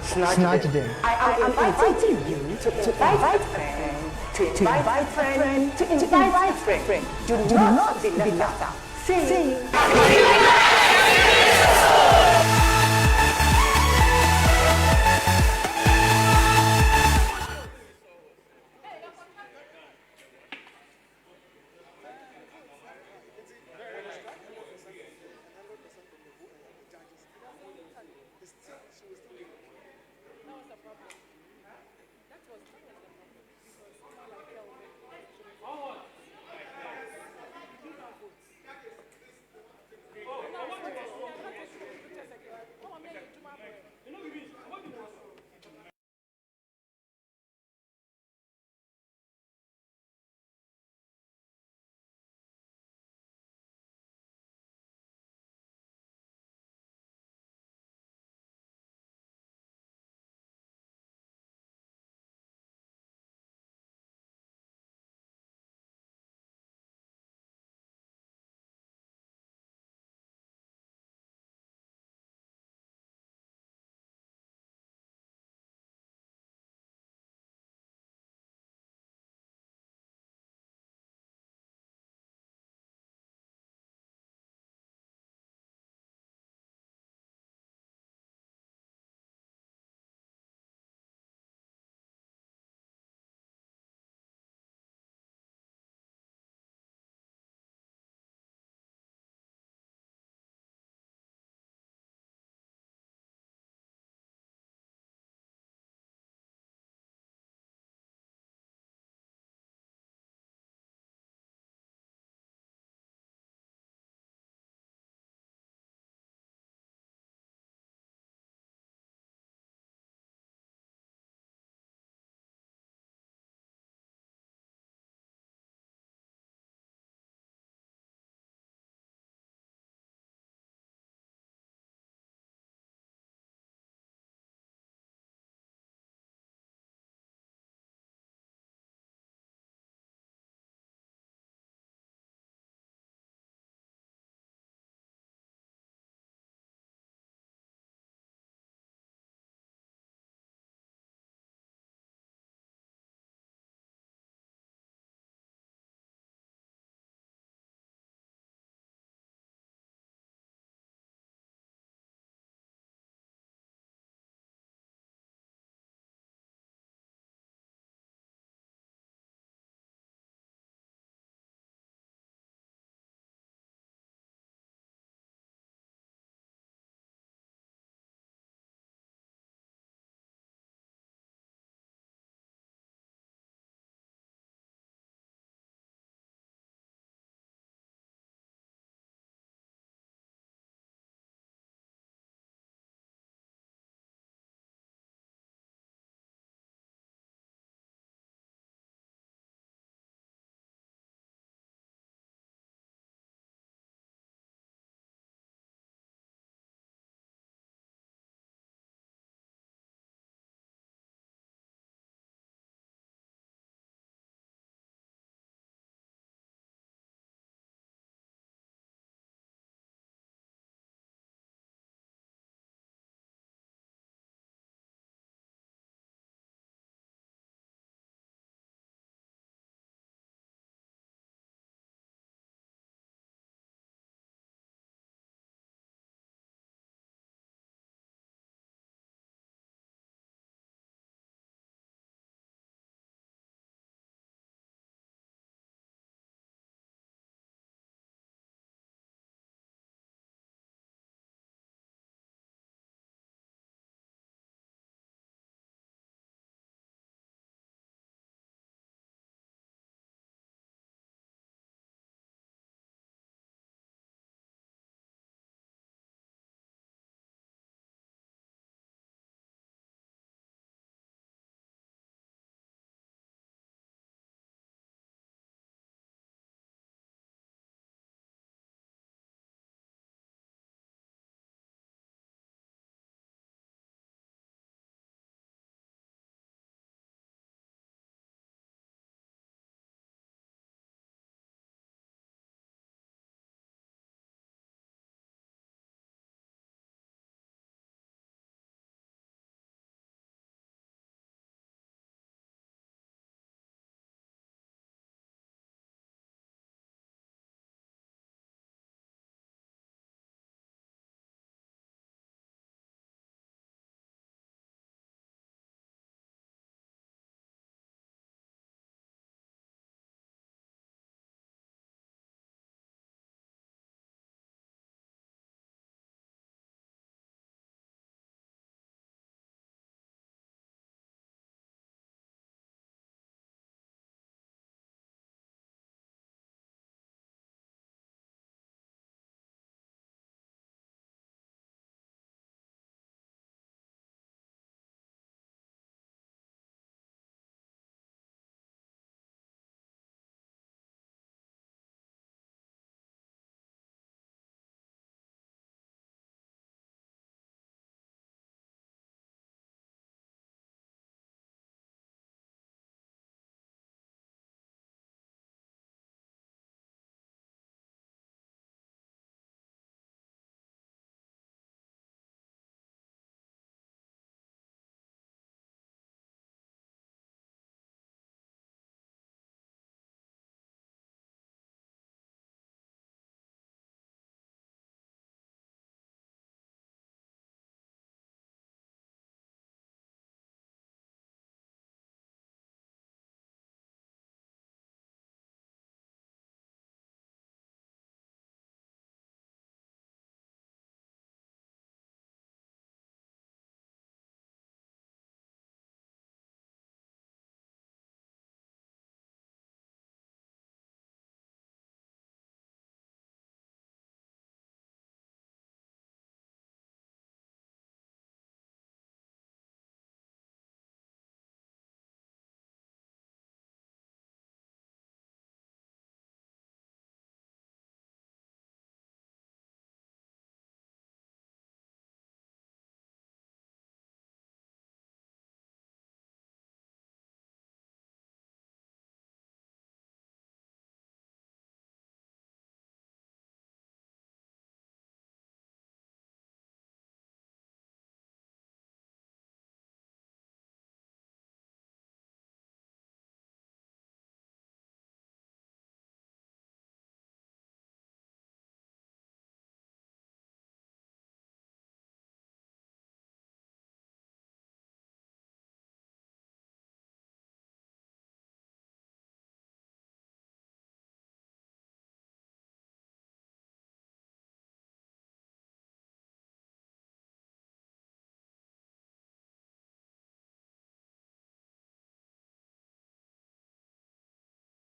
Snatch them. I am inviting you to invite friends. Do not be left out. Say